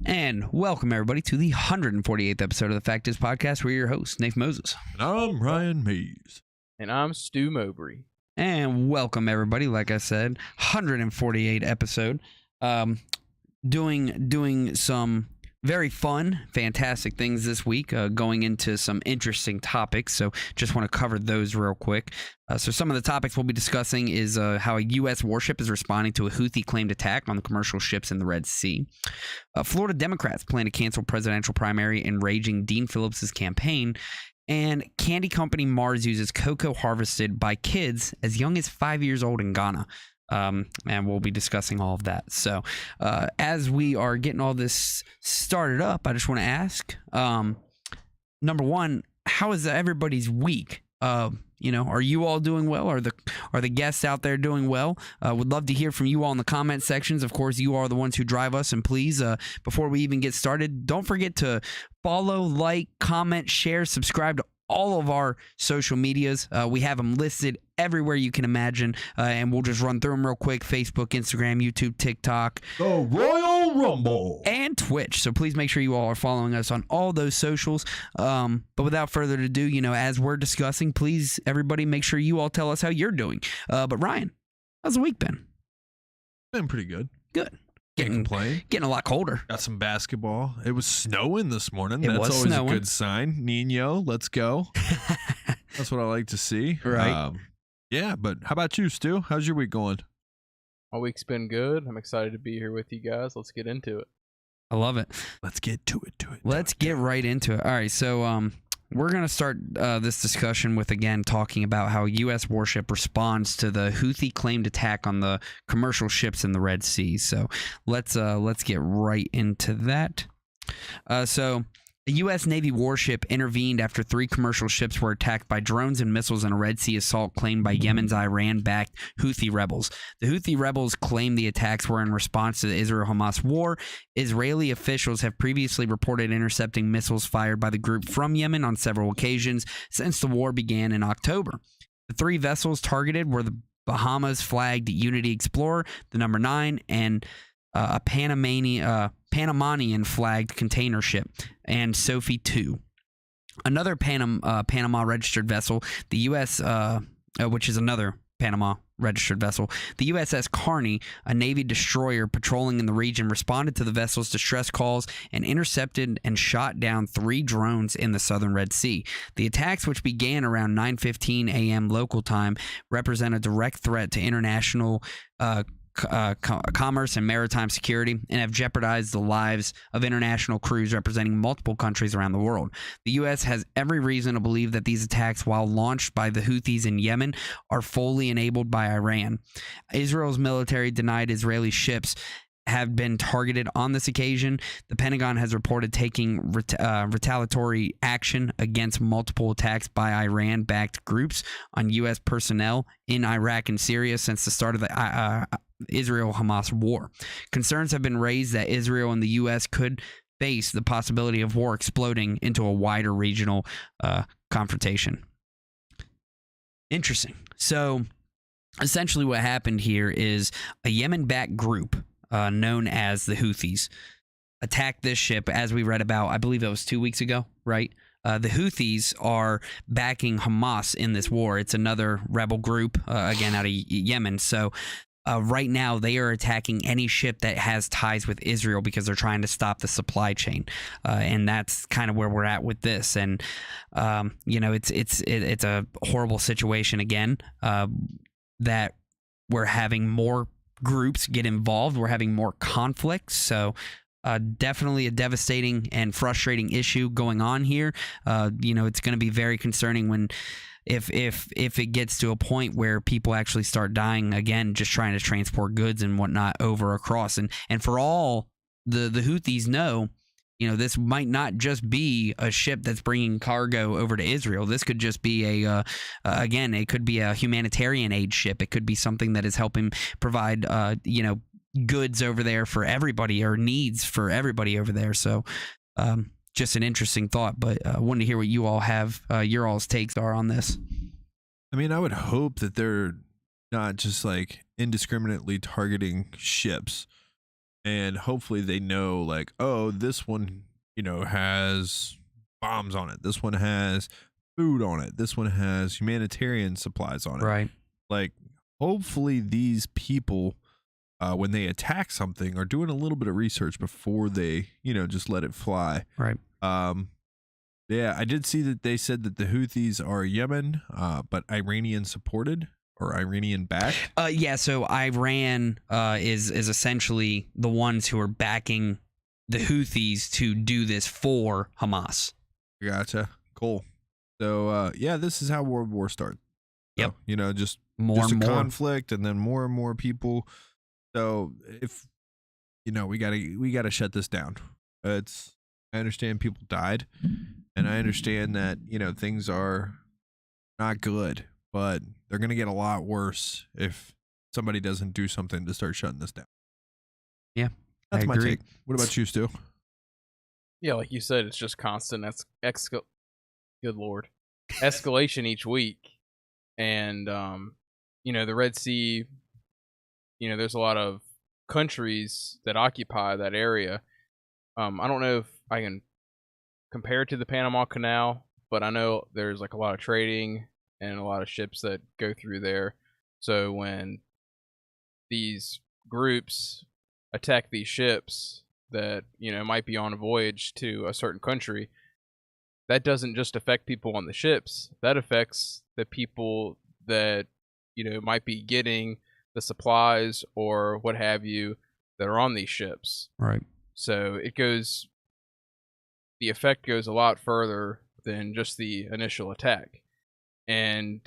And welcome, everybody, to the 148th episode of the Fact Is Podcast. We're your hosts, Nate Moses. And I'm Ryan Mays. And I'm Stu Mowbray. And welcome, everybody. Like I said, 148 episode. Doing some very fun, fantastic things this week, going into some interesting topics. So just want to cover those real quick. So some of the topics we'll be discussing is how a U.S. warship is responding to a Houthi claimed attack on the commercial ships in the Red Sea. Florida Democrats plan to cancel presidential primary, enraging Dean Phillips' campaign. And candy company Mars uses cocoa harvested by kids as young as 5 years old in Ghana. And we'll be discussing all of that. So as we are getting all this started up, I just want to ask, number one, how is everybody's week? Are you all doing well? Are the guests out there doing well? Would love to hear from you all in the comment sections. Of course, you are the ones who drive us. And please, before we even get started, don't forget to follow, like, comment, share, subscribe to all of our social medias. We have them listed everywhere you can imagine, and we'll just run through them real quick. Facebook, Instagram, YouTube, TikTok, The Royal Rumble, and Twitch. So please make sure you all are following us on all those socials. But without further ado, as we're discussing, please, everybody, make sure you all tell us how you're doing. But Ryan, how's the week been? Been pretty good. Good. Can't complain. Getting a lot colder. Got some basketball. It was snowing this morning. It That's was always snowing. a good sign. Nino, let's go. That's what I like to see. Right. Yeah, but how about you, Stu? How's your week going? My week's been good. I'm excited to be here with you guys. Let's get into it. I love it. Let's get to it. Let's get right into it. All right, so we're going to start this discussion with, again, talking about how a U.S. warship responds to the Houthi claimed attack on the commercial ships in the Red Sea. So let's get right into that. So a U.S. Navy warship intervened after 3 commercial ships were attacked by drones and missiles in a Red Sea assault claimed by Yemen's Iran-backed Houthi rebels. The Houthi rebels claim the attacks were in response to the Israel-Hamas war. Israeli officials have previously reported intercepting missiles fired by the group from Yemen on several occasions since the war began in October. The 3 vessels targeted were the Bahamas-flagged Unity Explorer, the number 9, and a Panamanian flagged container ship, and Sophie 2. Another Panama registered vessel, the U.S., which is another Panama registered vessel, the USS Carney, a Navy destroyer patrolling in the region, responded to the vessel's distress calls and intercepted and shot down 3 drones in the southern Red Sea. The attacks, which began around 9:15 a.m. local time, represent a direct threat to international commerce and maritime security and have jeopardized the lives of international crews representing multiple countries around the world. The U.S. has every reason to believe that these attacks, while launched by the Houthis in Yemen, are fully enabled by Iran. Israel's military denied Israeli ships have been targeted on this occasion. The Pentagon has reported taking retaliatory action against multiple attacks by Iran-backed groups on U.S. personnel in Iraq and Syria since the start of the Israel-Hamas war. Concerns have been raised that Israel and the U.S. could face the possibility of war exploding into a wider regional confrontation. Interesting. So essentially what happened here is a Yemen-backed group known as the Houthis attacked this ship, as we read about, I believe it was 2 weeks ago, right? The Houthis are backing Hamas in this war. It's another rebel group, again, out of Yemen. So right now, they are attacking any ship that has ties with Israel because they're trying to stop the supply chain, and that's kind of where we're at with this. And it's a horrible situation again that we're having more groups get involved. We're having more conflicts. So definitely a devastating and frustrating issue going on here. It's going to be very concerning when. If it gets to a point where people actually start dying again, just trying to transport goods and whatnot over across, and for all the Houthis know, this might not just be a ship that's bringing cargo over to Israel. This could just be it could be a humanitarian aid ship. It could be something that is helping provide goods over there for everybody, or needs for everybody over there. So just an interesting thought, but I wanted to hear what you all have, your all's takes are on this. I mean, I would hope that they're not just like indiscriminately targeting ships. and hopefully they know, like, oh, this one, has bombs on it. This one has food on it. This one has humanitarian supplies on it. Right. Like, hopefully these people, when they attack something, are doing a little bit of research before they, just let it fly. Right. Yeah, I did see that they said that the Houthis are Yemen, but Iranian supported or Iranian backed. Yeah. So Iran is essentially the ones who are backing the Houthis to do this for Hamas. Gotcha. Cool. So, yeah, this is how World War starts. Yep. So, just More a and more. conflict, and then more and more people. So if we gotta shut this down. I understand people died, and I understand that things are not good, but they're gonna get a lot worse if somebody doesn't do something to start shutting this down. Yeah, That's I my agree. take. What about you, Stu? Yeah, like you said, it's just constant. Good lord, escalation each week, and the Red Sea. There's a lot of countries that occupy that area. I don't know if I can compare it to the Panama Canal, but I know there's like a lot of trading and a lot of ships that go through there. So when these groups attack these ships that might be on a voyage to a certain country, that doesn't just affect people on the ships. That affects the people that might be getting the supplies or what have you that are on these ships. Right. So the effect goes a lot further than just the initial attack. And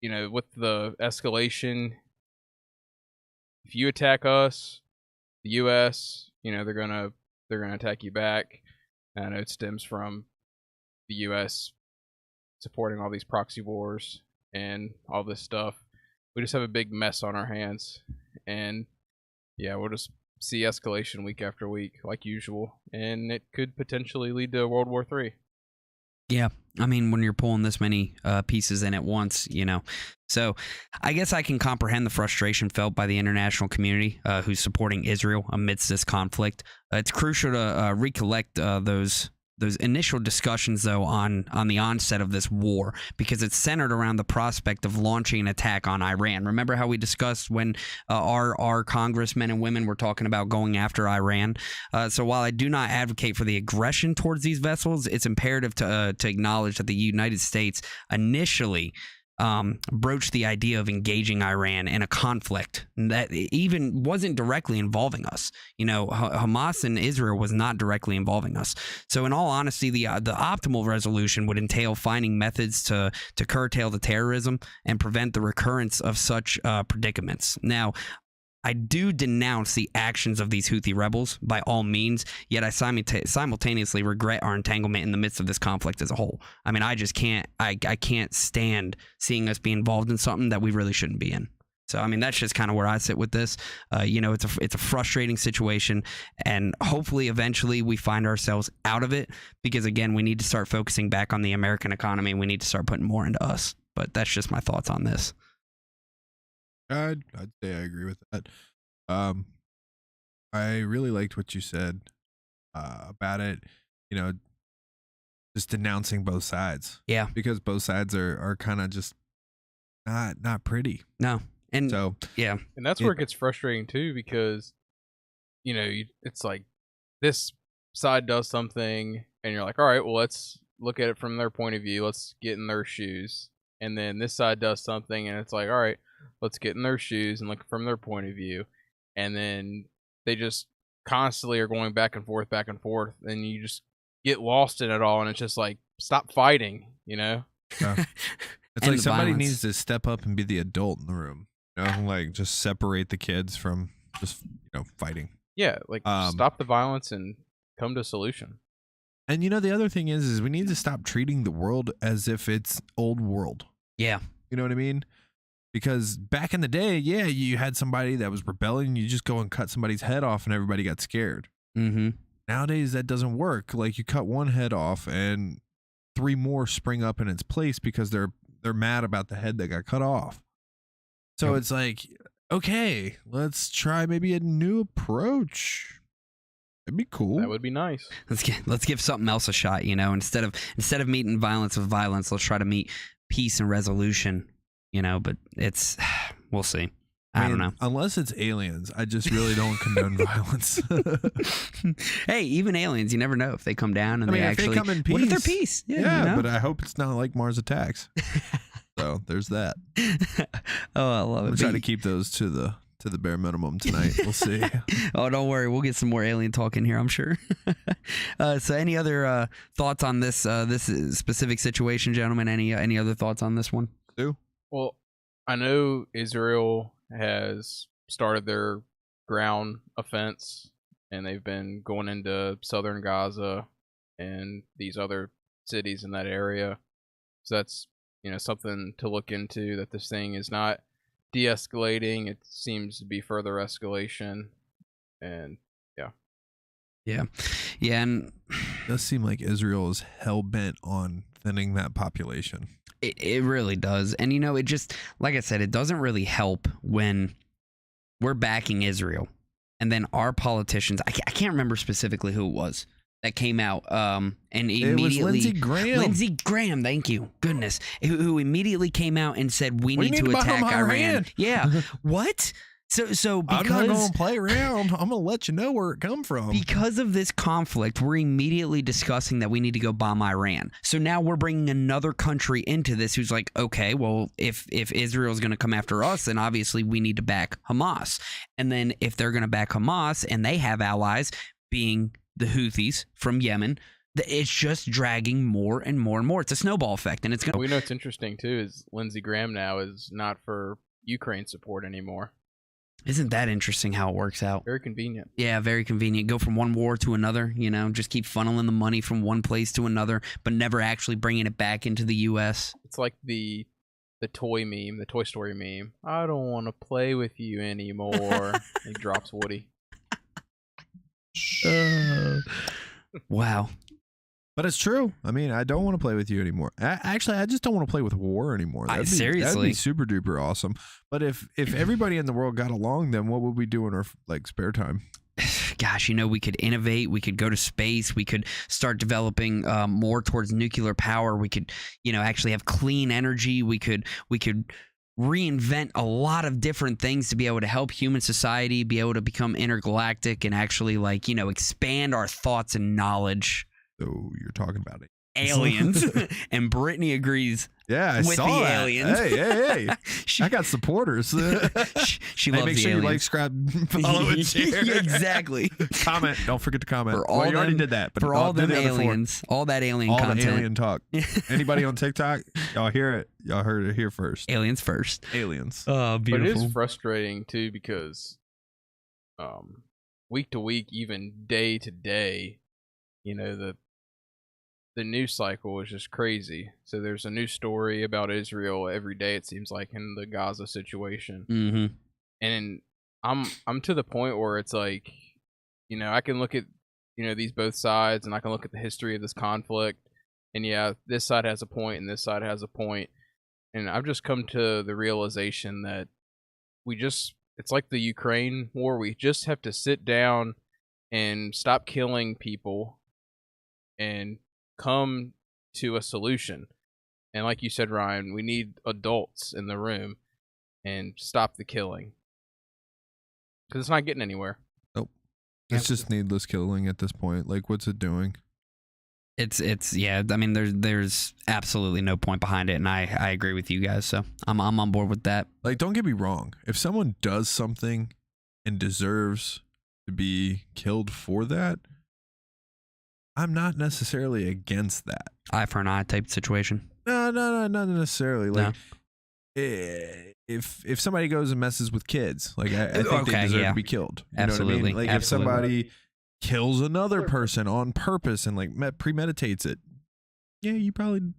with the escalation, if you attack us, the US, they're gonna attack you back. And I know it stems from the US supporting all these proxy wars and all this stuff. We just have a big mess on our hands, and yeah, we'll just see escalation week after week like usual, and it could potentially lead to World War III. Yeah, I mean, when you're pulling this many pieces in at once, So I guess I can comprehend the frustration felt by the international community who's supporting Israel amidst this conflict. It's crucial to recollect those initial discussions, though, on the onset of this war, because it's centered around the prospect of launching an attack on Iran. Remember how we discussed when our congressmen and women were talking about going after Iran? So while I do not advocate for the aggression towards these vessels, it's imperative to acknowledge that the United States initially broached the idea of engaging Iran in a conflict that even wasn't directly involving us. Hamas and Israel was not directly involving us. So in all honesty, the optimal resolution would entail finding methods to curtail the terrorism and prevent the recurrence of such predicaments. Now, I do denounce the actions of these Houthi rebels by all means, yet I simultaneously regret our entanglement in the midst of this conflict as a whole. I mean, I just can't, I can't stand seeing us be involved in something that we really shouldn't be in. So, I mean, that's just kind of where I sit with this. It's a frustrating situation, and hopefully eventually we find ourselves out of it, because again, we need to start focusing back on the American economy, and we need to start putting more into us. But that's just my thoughts on this. I'd say I agree with that. I really liked what you said about it. Just denouncing both sides. Yeah, because both sides are kind of just not pretty. no, and So yeah, And that's where it gets frustrating too, because it's like this side does something, and you're like, all right, well, let's look at it from their point of view. Let's get in their shoes. And then this side does something, and it's like, all right, let's get in their shoes and look from their point of view. And then they just constantly are going back and forth, and you just get lost in it all. And it's just like, stop fighting, it's And like the somebody violence. needs to step up and be the adult in the room. Like just separate the kids from just fighting. Yeah, like stop the violence and come to a solution. And the other thing is we need to stop treating the world as if it's old world. yeah, You know what I mean? Because back in the day, yeah, you had somebody that was rebelling, you just go and cut somebody's head off and everybody got scared. mm-hmm. Nowadays, that doesn't work. Like, you cut one head off and 3 more spring up in its place because they're mad about the head that got cut off. So Yep. it's like, okay, let's try maybe a new approach. It'd be cool. That would be nice. Let's give something else a shot. Instead of meeting violence with violence, let's try to meet peace and resolution. But we'll see. I don't know. Unless it's aliens, I just really don't condone violence. Hey, even aliens, you never know if they come down and I mean, they if actually. they come in peace, what if they're peace? Yeah, but I hope it's not like Mars Attacks. So there's that. Oh, I love it. We'll try to keep those to the bare minimum tonight. We'll see. Oh, don't worry. We'll get some more alien talk in here, I'm sure. So any other thoughts on this specific situation, gentlemen? Any other thoughts on this one? Well, I know Israel has started their ground offense, and they've been going into southern Gaza and these other cities in that area. So that's something to look into, that this thing is not de-escalating. It seems to be further escalation, and yeah, and it does seem like Israel is hell-bent on thinning that population. It really does. And it just, like I said, it doesn't really help when we're backing Israel and then our politicians, I can't remember specifically who it was that came out and immediately, it was Lindsey Graham. Lindsey Graham, thank you, goodness, who immediately came out and said we need to bomb attack Iran. Iran. Yeah. What? So because I'm not going to play around. I'm going to let you know where it come from. Because of this conflict, we're immediately discussing that we need to go bomb Iran. So now we're bringing another country into this who's like, okay, well, if Israel's going to come after us, then obviously we need to back Hamas. And then if they're going to back Hamas and they have allies, being the Houthis from Yemen, it's just dragging more and more and more. It's a snowball effect, and it's going to... We know what's interesting, too, is Lindsey Graham now is not for Ukraine support anymore. Isn't that interesting how it works out? Very convenient. Yeah, very convenient. Go from one war to another, just keep funneling the money from one place to another, but never actually bringing it back into the U.S. It's like the toy meme, the Toy Story meme. I don't want to play with you anymore. He drops Woody. Wow. But it's true. I mean, I don't want to play with you anymore. Actually, I just don't want to play with war anymore. Seriously, that'd be super duper awesome. But if everybody in the world got along, then what would we do in our spare time? Gosh, we could innovate. We could go to space. We could start developing more towards nuclear power. We could, actually have clean energy. We could reinvent a lot of different things to be able to help human society be able to become intergalactic and actually expand our thoughts and knowledge. So you're talking about it. Aliens. And Brittany agrees. Yeah, I with saw the that. aliens. Hey. I got supporters. She loves make the sure aliens. you like, subscribe, follow, and share. Yeah, exactly. Comment. Don't forget to comment. For all you already them- did that. But For I'll all do them the other four. aliens, all that alien all content. the alien talk. Anybody on TikTok? Y'all hear it. Y'all heard it here first. Aliens first. Aliens. Oh, But it beautiful. is frustrating too, because week to week, even day to day, the news cycle is just crazy. So there's a new story about Israel every day, it seems like, in the Gaza situation. Mm-hmm. And I'm to the point where it's like, I can look at these both sides, and I can look at the history of this conflict, and yeah, this side has a point and this side has a point, and I've just come to the realization that it's like the Ukraine war. We just have to sit down and stop killing people and come to a solution. And like you said, Ryan, we need adults in the room and stop the killing, because it's not getting anywhere. It's just needless killing at this point. Like, what's it doing? It's yeah. I mean, there's absolutely no point behind it, and I agree with you guys. So I'm on board with that. Like, don't get me wrong. If someone does something and deserves to be killed for that, I'm not necessarily against that. Eye for an eye type situation. No, not necessarily. Like, No. if somebody goes and messes with kids, like I think Okay, they deserve yeah. to be killed. You Absolutely, know what I mean? Like absolutely. if somebody kills another person on purpose and like premeditates it, yeah, you probably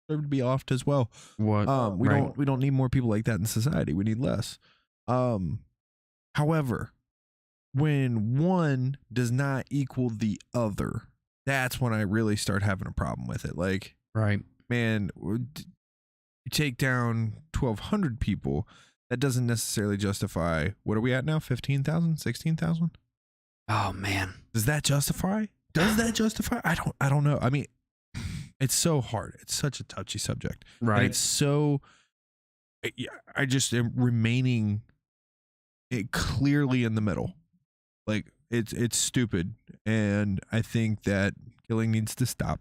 deserve to be offed as well. What? We Right. don't need more people like that in society. We need less. However, when one does not equal the other, that's when I really start having a problem with it. Like, Right. man, you take down 1,200 people, that doesn't necessarily justify. What are we at now? 15,000, 16,000? Oh man. Does that justify? Does that justify? I don't know. I mean, it's so hard. It's such a touchy subject. Right. And it's so. I just am remaining clearly in the middle. Like it's stupid, and I think that killing needs to stop.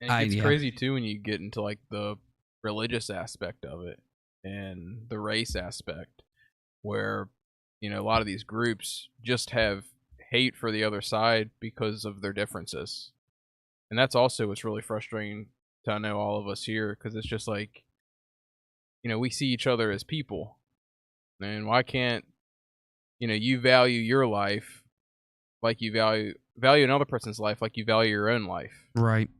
And it gets crazy too when you get into like the religious aspect of it and the race aspect, where a lot of these groups just have hate for the other side because of their differences, and that's also what's really frustrating to I know all of us here, because it's just like we see each other as people, and why can't you value your life like you value another person's life like you value your own life? Right.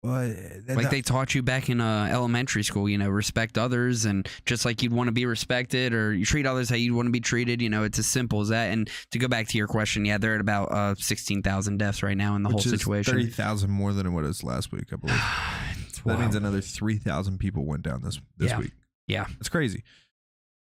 Well, like they taught you back in elementary school, respect others, and just like you'd want to be respected, or you treat others how you'd want to be treated. It's as simple as that. And to go back to your question, yeah, they're at about 16,000 deaths right now in the whole situation. 30,000 more than what it was last week, I believe. That means another 3,000 people went down this week. Yeah, it's crazy.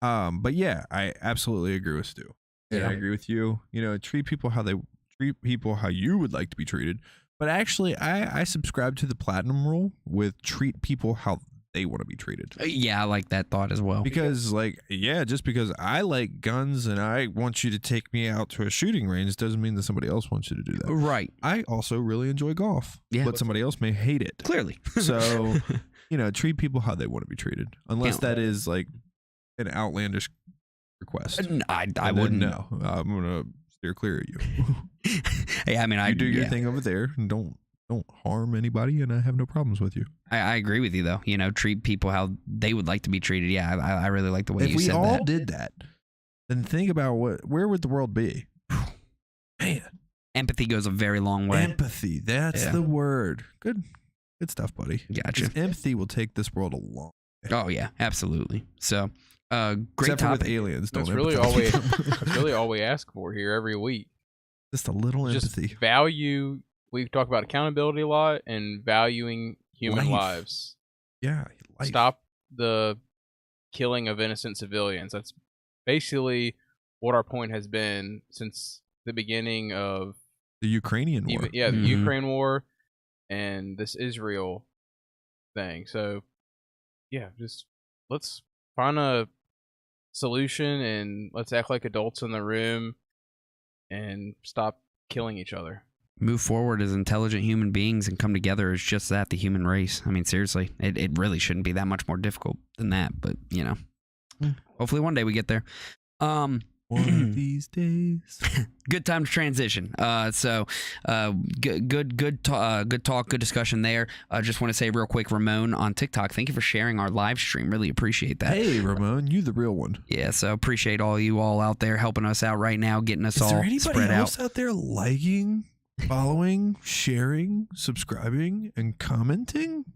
But yeah, I absolutely agree with Stu. And I agree with you. Treat people how you would like to be treated. But actually, I subscribe to the platinum rule with treat people how they want to be treated. Yeah, I like that thought as well. Because, just because I like guns and I want you to take me out to a shooting range doesn't mean that somebody else wants you to do that. Right. I also really enjoy golf. Yeah. But somebody else may hate it. Clearly. So, treat people how they want to be treated. Unless that is like an outlandish request. I wouldn't know. I'm going to steer clear of you. Hey, I mean, you do your thing over there and don't harm anybody, and I have no problems with you. I agree with you though. Treat people how they would like to be treated. Yeah, I really like the way you said that. If we all did that, then think about where would the world be? Man, empathy goes a very long way. Empathy, that's the word. Good stuff, buddy. Gotcha. Empathy will take this world a long way. Oh yeah, absolutely. So, great Except topic. For with aliens. That's really all we ask for here every week. Just a little empathy. Just value. We've talked about accountability a lot and valuing human lives. Yeah. Life. Stop the killing of innocent civilians. That's basically what our point has been since the beginning of the Ukrainian war. The Ukraine war and this Israel thing. So, yeah, just let's find a solution and let's act like adults in the room and stop killing each other. Move forward as intelligent human beings and come together as just that, the human race. I mean, seriously, it really shouldn't be that much more difficult than that. But, hopefully one day we get there. One of these days. Good time to transition. Good talk, good discussion there. Just want to say real quick, Ramon on TikTok, thank you for sharing our live stream. Really appreciate that. Hey, Ramon, you the real one. Yeah, so appreciate all you all out there helping us out right now, getting us all spread out. Is there anybody else out there liking, following, sharing, subscribing, and commenting?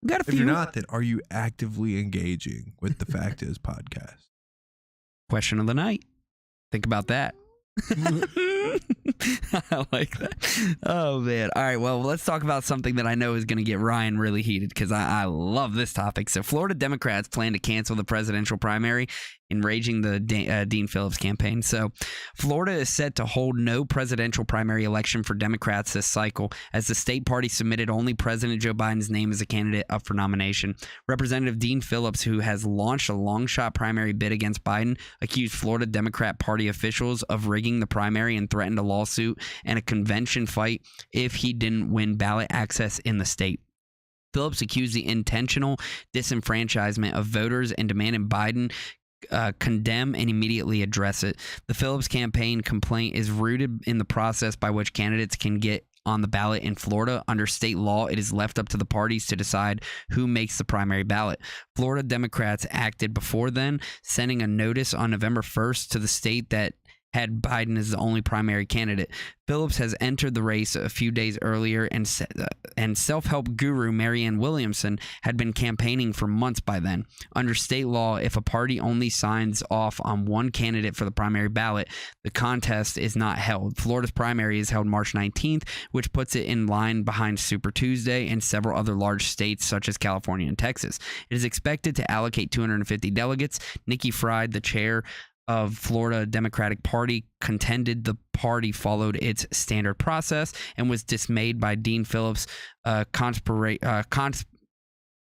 Got a few. If you're not, then are you actively engaging with the Fact Is podcast? Question of the night. Think about that. I like that. Oh, man. All right. Well, let's talk about something that I know is going to get Ryan really heated because I love this topic. So Florida Democrats plan to cancel the presidential primary, enraging the Dean Phillips campaign. So Florida is set to hold no presidential primary election for Democrats this cycle as the state party submitted only President Joe Biden's name as a candidate up for nomination. Representative Dean Phillips, who has launched a long shot primary bid against Biden, accused Florida Democrat Party officials of rigging the primary and threatened a lawsuit and a convention fight if he didn't win ballot access in the state. Phillips accused the intentional disenfranchisement of voters and demanded Biden condemn and immediately address it. The Phillips campaign complaint is rooted in the process by which candidates can get on the ballot in Florida. Under state law, it is left up to the parties to decide who makes the primary ballot. Florida Democrats acted before then, sending a notice on November 1st to the state that had Biden as the only primary candidate. Phillips has entered the race a few days earlier, and self-help guru Marianne Williamson had been campaigning for months by then. Under state law, if a party only signs off on one candidate for the primary ballot, the contest is not held. Florida's primary is held March 19th, which puts it in line behind Super Tuesday and several other large states such as California and Texas. It is expected to allocate 250 delegates. Nikki Fried, the chair of Florida Democratic Party, contended the party followed its standard process and was dismayed by Dean Phillips'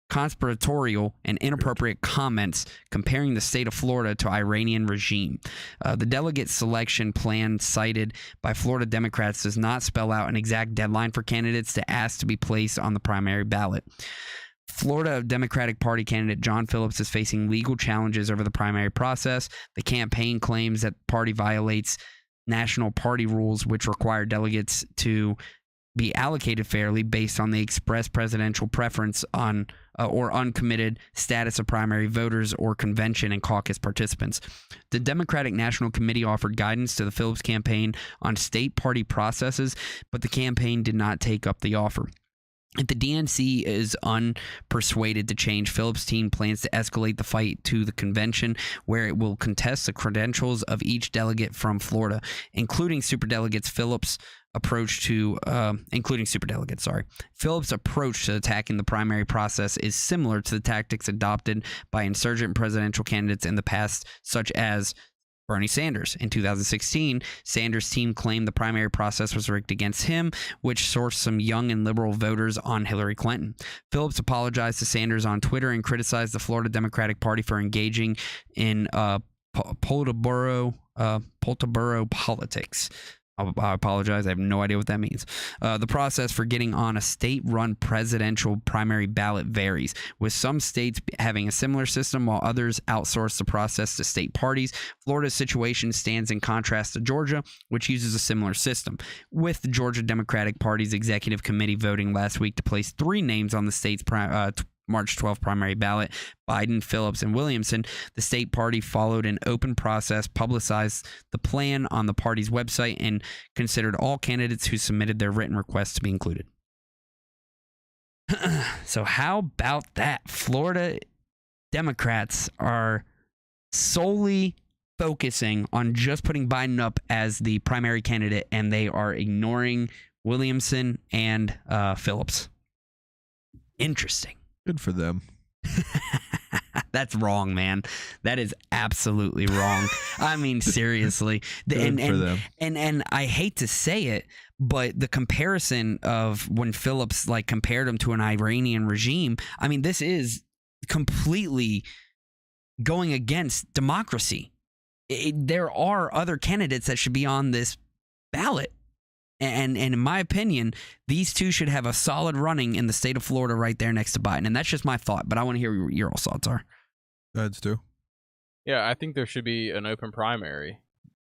conspiratorial and inappropriate comments comparing the state of Florida to Iranian regime. The delegate selection plan cited by Florida Democrats does not spell out an exact deadline for candidates to ask to be placed on the primary ballot. Florida Democratic Party candidate John Phillips is facing legal challenges over the primary process. The campaign claims that the party violates national party rules, which require delegates to be allocated fairly based on the express presidential preference on or uncommitted status of primary voters or convention and caucus participants. The Democratic National Committee offered guidance to the Phillips campaign on state party processes, but the campaign did not take up the offer. If the DNC is unpersuaded to change, Phillips' team plans to escalate the fight to the convention, where it will contest the credentials of each delegate from Florida, including superdelegates. Phillips' approach to attacking the primary process is similar to the tactics adopted by insurgent presidential candidates in the past, such as Bernie Sanders. In 2016, Sanders' team claimed the primary process was rigged against him, which sourced some young and liberal voters on Hillary Clinton. Phillips apologized to Sanders on Twitter and criticized the Florida Democratic Party for engaging in Politburo politics. I apologize. I have no idea what that means. The process for getting on a state-run presidential primary ballot varies, with some states having a similar system while others outsource the process to state parties. Florida's situation stands in contrast to Georgia, which uses a similar system, with the Georgia Democratic Party's executive committee voting last week to place 3 names on the state's March 12th primary ballot: Biden, Phillips, and Williamson. The state party followed an open process, publicized the plan on the party's website, and considered all candidates who submitted their written requests to be included. So how about that? Florida Democrats are solely focusing on just putting Biden up as the primary candidate, and they are ignoring Williamson and Phillips. Interesting. Good for them. That's wrong, man. That is absolutely wrong. I mean, seriously. Good for them. And I hate to say it, but the comparison of when Phillips compared him to an Iranian regime, I mean, this is completely going against democracy. There are other candidates that should be on this ballot. And in my opinion, these two should have a solid running in the state of Florida right there next to Biden. And that's just my thought, but I want to hear what your thoughts are. That's too. Yeah, I think there should be an open primary.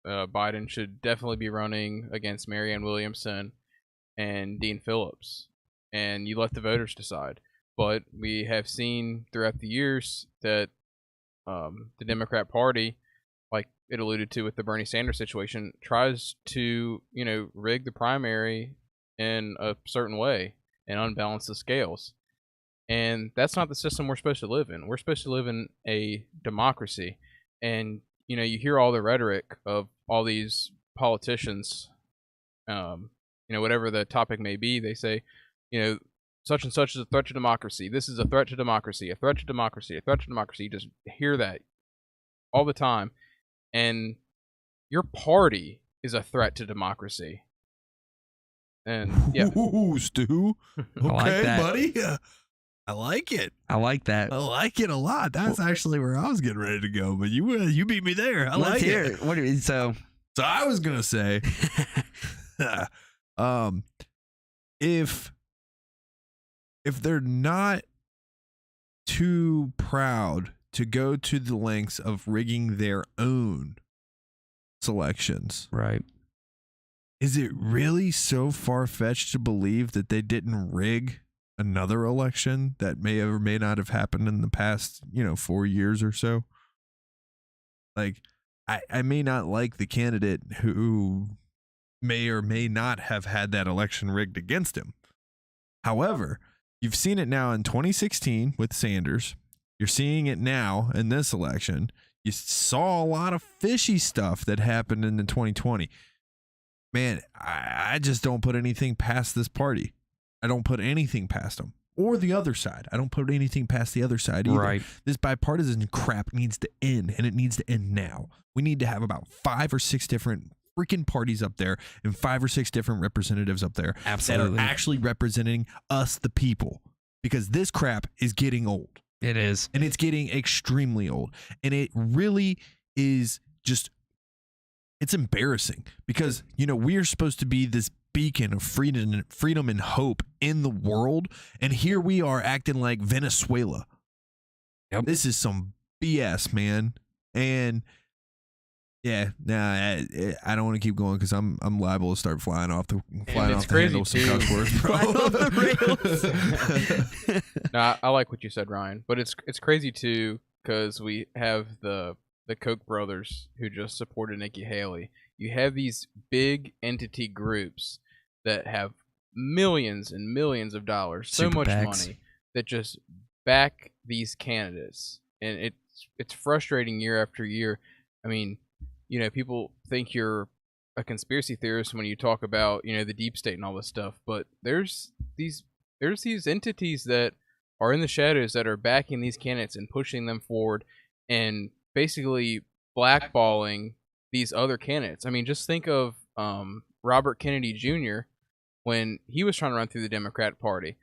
Biden should definitely be running against Marianne Williamson and Dean Phillips, and you let the voters decide. But we have seen throughout the years that the Democrat Party, like it alluded to with the Bernie Sanders situation, tries to, rig the primary in a certain way and unbalance the scales. And that's not the system we're supposed to live in. We're supposed to live in a democracy. And, you hear all the rhetoric of all these politicians, whatever the topic may be, they say, such and such is a threat to democracy. This is a threat to democracy, a threat to democracy, a threat to democracy. You just hear that all the time. And your party is a threat to democracy. And yeah. Ooh, Stu. Okay, like that. buddy. I like it. I like that. I like it a lot. That's actually where I was getting ready to go, but you beat me there. Let's like hear it. So I was gonna say, if they're not too proud to go to the lengths of rigging their own selections, right? Is it really so far-fetched to believe that they didn't rig another election that may or may not have happened in the past, 4 years or so? Like, I may not like the candidate who may or may not have had that election rigged against him. However, you've seen it now in 2016 with Sanders. You're seeing it now in this election. You saw a lot of fishy stuff that happened in the 2020. Man, I just don't put anything past this party. I don't put anything past them. Or the other side. I don't put anything past the other side either. Right. This bipartisan crap needs to end, and it needs to end now. We need to have about 5 or 6 different freaking parties up there and 5 or 6 different representatives up there Absolutely. that are actually representing us, the people, because this crap is getting old, It is. and it's getting extremely old, and it really is just, it's embarrassing because, you know, we are supposed to be this beacon of freedom and hope in the world, and here we are acting like Venezuela. Yep. This is some BS, man. And yeah, nah, I don't want to keep going because I'm liable to start flying off the it's handle crazy, with some too. cuss words, bro. Flying off the rails. No, I like what you said, Ryan. But it's crazy too because we have the Koch brothers who just supported Nikki Haley. You have these big entity groups that have millions and millions of dollars, so Super much PACs. money, that just back these candidates, and it's frustrating year after year. I mean, you know, people think you're a conspiracy theorist when you talk about, you know, the deep state and all this stuff, but there's these entities that are in the shadows that are backing these candidates and pushing them forward and basically blackballing these other candidates. I mean, just think of Robert Kennedy Jr. when he was trying to run through the Democrat Party.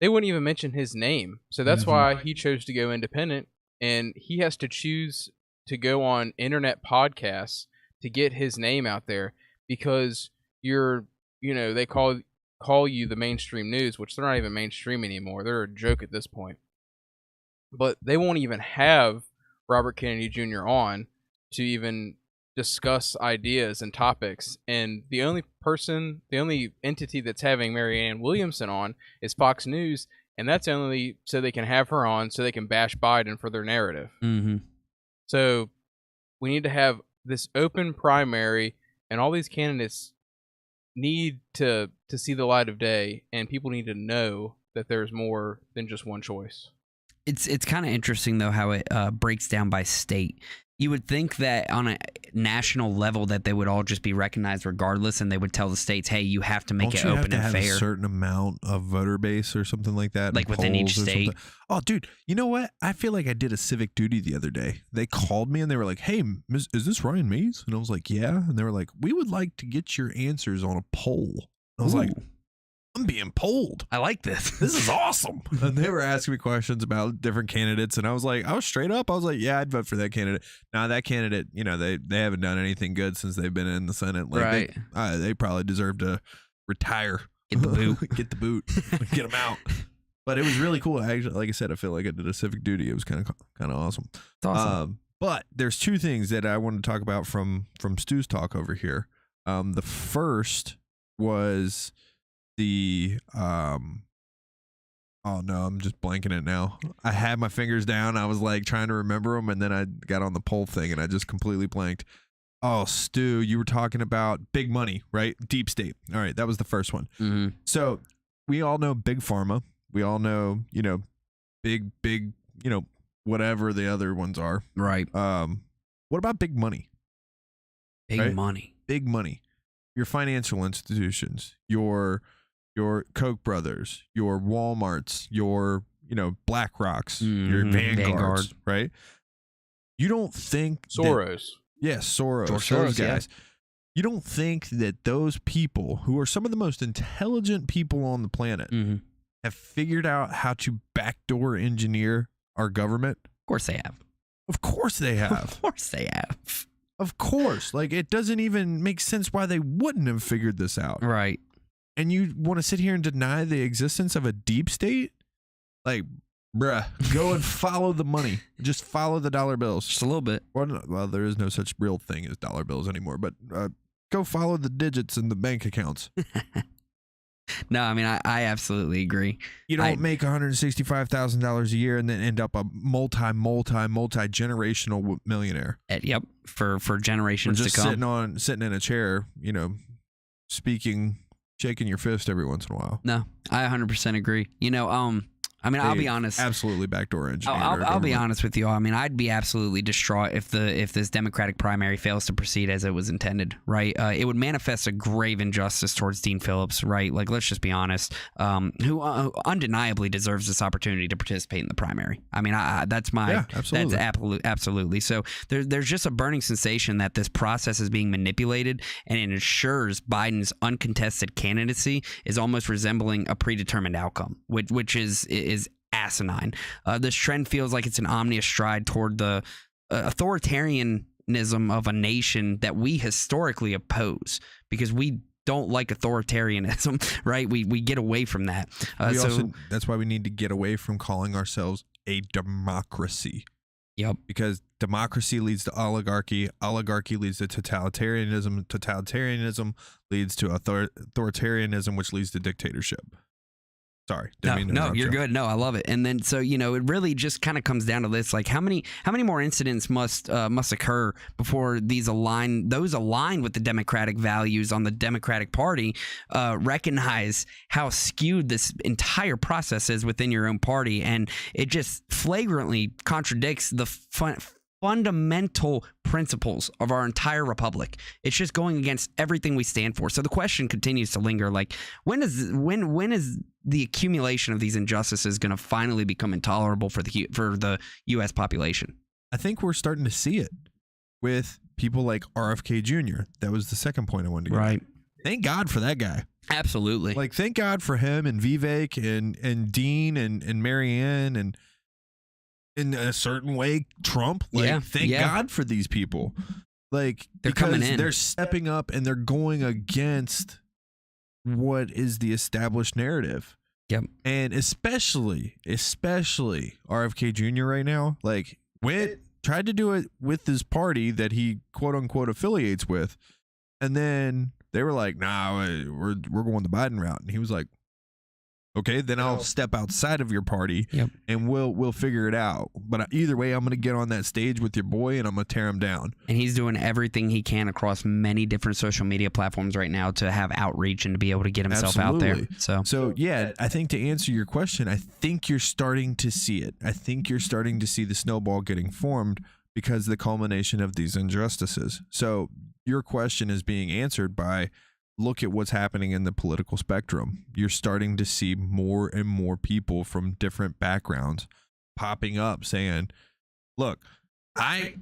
They wouldn't even mention his name. So that's why he chose to go independent, and he has to choose to go on internet podcasts to get his name out there because you're, you know, they call you the mainstream news, which they're not even mainstream anymore. They're a joke at this point. But they won't even have Robert Kennedy Jr. on to even discuss ideas and topics, and the only entity that's having Marianne Williamson on is Fox News, and that's only so they can have her on so they can bash Biden for their narrative. Mm-hmm. So we need to have this open primary, and all these candidates need to see the light of day, and people need to know that there's more than just one choice. It's kind of interesting though how it breaks down by state. You would think that on a national level that they would all just be recognized regardless, and they would tell the states, "Hey, you have to make Don't it you have open to and have fair." a certain amount of voter base or something like that, Like and within each polls or state? something? Oh, dude, you know what? I feel like I did a civic duty the other day. They called me and they were like, "Hey, is this Ryan Mays?" And I was like, "Yeah." And they were like, "We would like to get your answers on a poll." I was like, Ooh, "I'm being polled. I like this. This is awesome." And they were asking me questions about different candidates, and I was straight up. I was like, "Yeah, I'd vote for that candidate." Now that candidate, you know, they haven't done anything good since they've been in the Senate. Like Right. they probably deserve to retire, Get the boot. get the boot, get them out. But it was really cool. Actually, like I said, I feel like I did a civic duty. It was kind of awesome. It's awesome. But there's 2 things that I wanted to talk about from Stu's talk over here. The first was the oh no, I'm just blanking it now. I had my fingers down. I was like trying to remember them, and then I got on the poll thing, and I just completely blanked. Oh, Stu, you were talking about big money, right? Deep state. All right, that was the first one. Mm-hmm. So we all know big pharma. We all know, you know, big, you know, whatever the other ones are. Right. What about big money? Big right? money. Big money. Your financial institutions, your Koch brothers, your Walmarts, your, you know, BlackRocks, your Mhm. Vanguards, Vanguard. right? You don't think that- Soros. yes, Soros, George those Soros, yeah. guys. You don't think that those people, who are some of the most intelligent people on the planet, Mm-hmm. have figured out how to backdoor engineer our government? Of course they have. Of course they have. Of course they have. Of course. Like, it doesn't even make sense why they wouldn't have figured this out. Right. And you want to sit here and deny the existence of a deep state? Like, bruh, go and follow the money. Just follow the dollar bills. Just a little bit. Well, there is no such real thing as dollar bills anymore, but go follow the digits in the bank accounts. No, I mean, I absolutely agree. You don't make $165,000 a year and then end up a multi generational millionaire. Yep, for generations Or just to come. sitting in a chair, speaking, shaking your fist every once in a while. No, I 100% agree. I mean, I'll be honest. Absolutely backdoor engineer. I'll be honest with you all. I mean, I'd be absolutely distraught if this Democratic primary fails to proceed as it was intended, right? It would manifest a grave injustice towards Dean Phillips, right? Like, let's just be honest, who undeniably deserves this opportunity to participate in the primary. I mean, that's absolutely. So there's just a burning sensation that this process is being manipulated, and it ensures Biden's uncontested candidacy is almost resembling a predetermined outcome, which is asinine. This trend feels like it's an ominous stride toward the authoritarianism of a nation that we historically oppose because we don't like authoritarianism, right? We get away from that. That's why we need to get away from calling ourselves a democracy. Yep. Because democracy leads to oligarchy. Oligarchy leads to totalitarianism. Totalitarianism leads to authoritarianism, which leads to dictatorship. Sorry. No, you're good. No, I love it. And then, so, it really just kind of comes down to this, like how many more incidents must occur before those aligned with the democratic values on the Democratic Party recognize how skewed this entire process is within your own party. And it just flagrantly contradicts the fundamental principles of our entire republic. It's just going against everything we stand for. So the question continues to linger, like when is the accumulation of these injustices going to finally become intolerable for the US population? I think we're starting to see it with people like RFK Jr. That was the second point I wanted to get. Right. Thank God for that guy. Absolutely. Like, thank God for him and Vivek and Dean and Marianne and in a certain way, Trump. Thank God for these people. Like, they're coming in. They're stepping up and they're going against what is the established narrative. Yep. And especially RFK Jr. right now, like, tried to do it with his party that he quote unquote affiliates with, and then they were like, "Nah, we're going the Biden route," and he was like, "Okay, then I'll step outside of your party, and we'll figure it out. But either way, I'm going to get on that stage with your boy, and I'm going to tear him down." And he's doing everything he can across many different social media platforms right now to have outreach and to be able to get himself out there. So yeah, I think to answer your question, I think you're starting to see it. I think you're starting to see the snowball getting formed because of the culmination of these injustices. So your question is being answered by, look at what's happening in the political spectrum. You're starting to see more and more people from different backgrounds popping up saying, look, I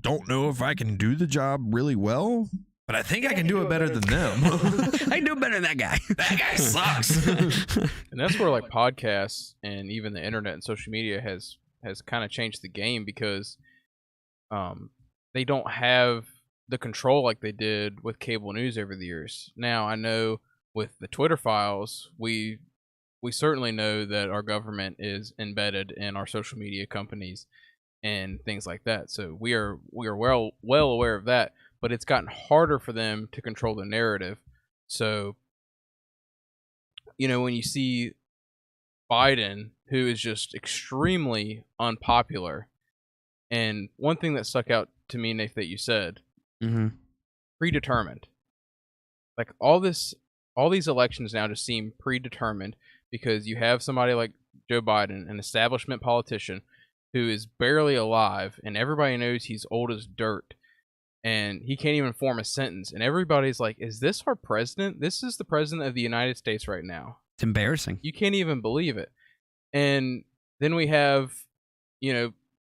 don't know if I can do the job really well, but I think I can do it better than them. I can do it better than that guy. That guy sucks. And that's where, like, podcasts and even the internet and social media has kind of changed the game because they don't have the control like they did with cable news over the years. Now, I know with the Twitter files, we certainly know that our government is embedded in our social media companies and things like that. So we are well aware of that, but it's gotten harder for them to control the narrative. So, when you see Biden, who is just extremely unpopular, and one thing that stuck out to me, Nate, that you said, predetermined. Like, all these elections now just seem predetermined because you have somebody like Joe Biden, an establishment politician who is barely alive, and everybody knows he's old as dirt, and he can't even form a sentence. And everybody's like, is this our president? This is the president of the United States right now. It's embarrassing. You can't even believe it. And then we have,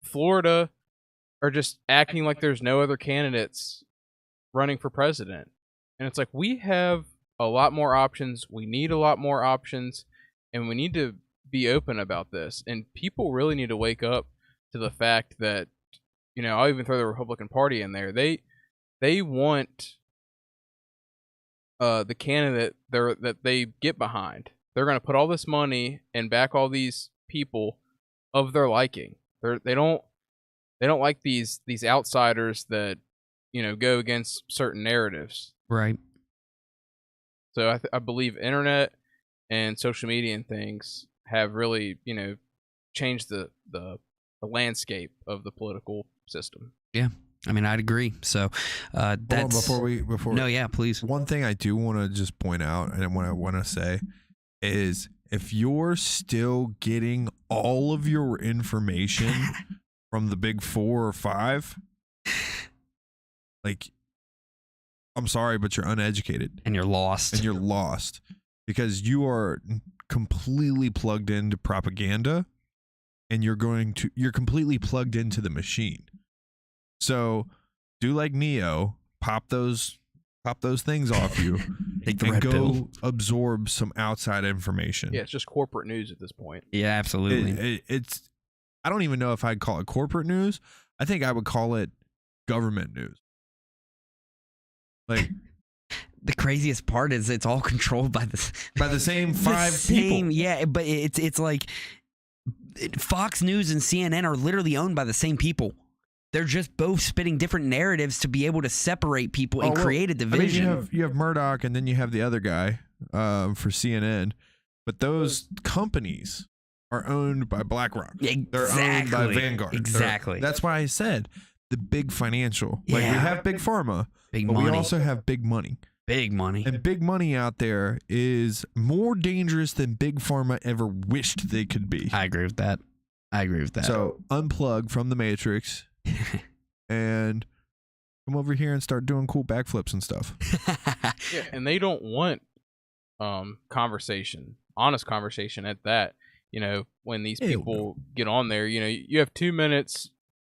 Florida are just acting like there's no other candidates running for president. And it's like, we have a lot more options. We need a lot more options, and we need to be open about this. And people really need to wake up to the fact that, I'll even throw the Republican Party in there. They want the candidate that they get behind. They're going to put all this money and back all these people of their liking. They don't like these outsiders that go against certain narratives. Right. So I believe internet and social media and things have really, changed the landscape of the political system. I mean, I'd agree. So that's before no, yeah, please. one thing I do want to just point out, and what I want to say is, if you're still getting all of your information from the big 4 or 5, like, I'm sorry, but you're uneducated And you're lost. and you're lost, because you are completely plugged into propaganda, and you're completely plugged into the machine. So do like Neo, pop those things off you, Take the and red go pill. absorb some outside information. Yeah, it's just corporate news at this point. Yeah, absolutely. It's I don't even know if I'd call it corporate news. I think I would call it government news. Like, The craziest part is it's all controlled by by the same 5 same, people. Yeah, but it's like Fox News and CNN are literally owned by the same people. They're just both spitting different narratives to be able to separate people and create a division. I mean, you have Murdoch, and then you have the other guy for CNN, but those companies are owned by BlackRock. They're owned by Vanguard. Exactly. That's why I said the big financial. Like, we Yeah. have big pharma, Big but money. we also have big money. Big money. And big money out there is more dangerous than big pharma ever wished they could be. I agree with that. So unplug from the Matrix and come over here and start doing cool backflips and stuff. Yeah, and they don't want conversation, honest conversation at that. When these Ew, people get on there, you have 2 minutes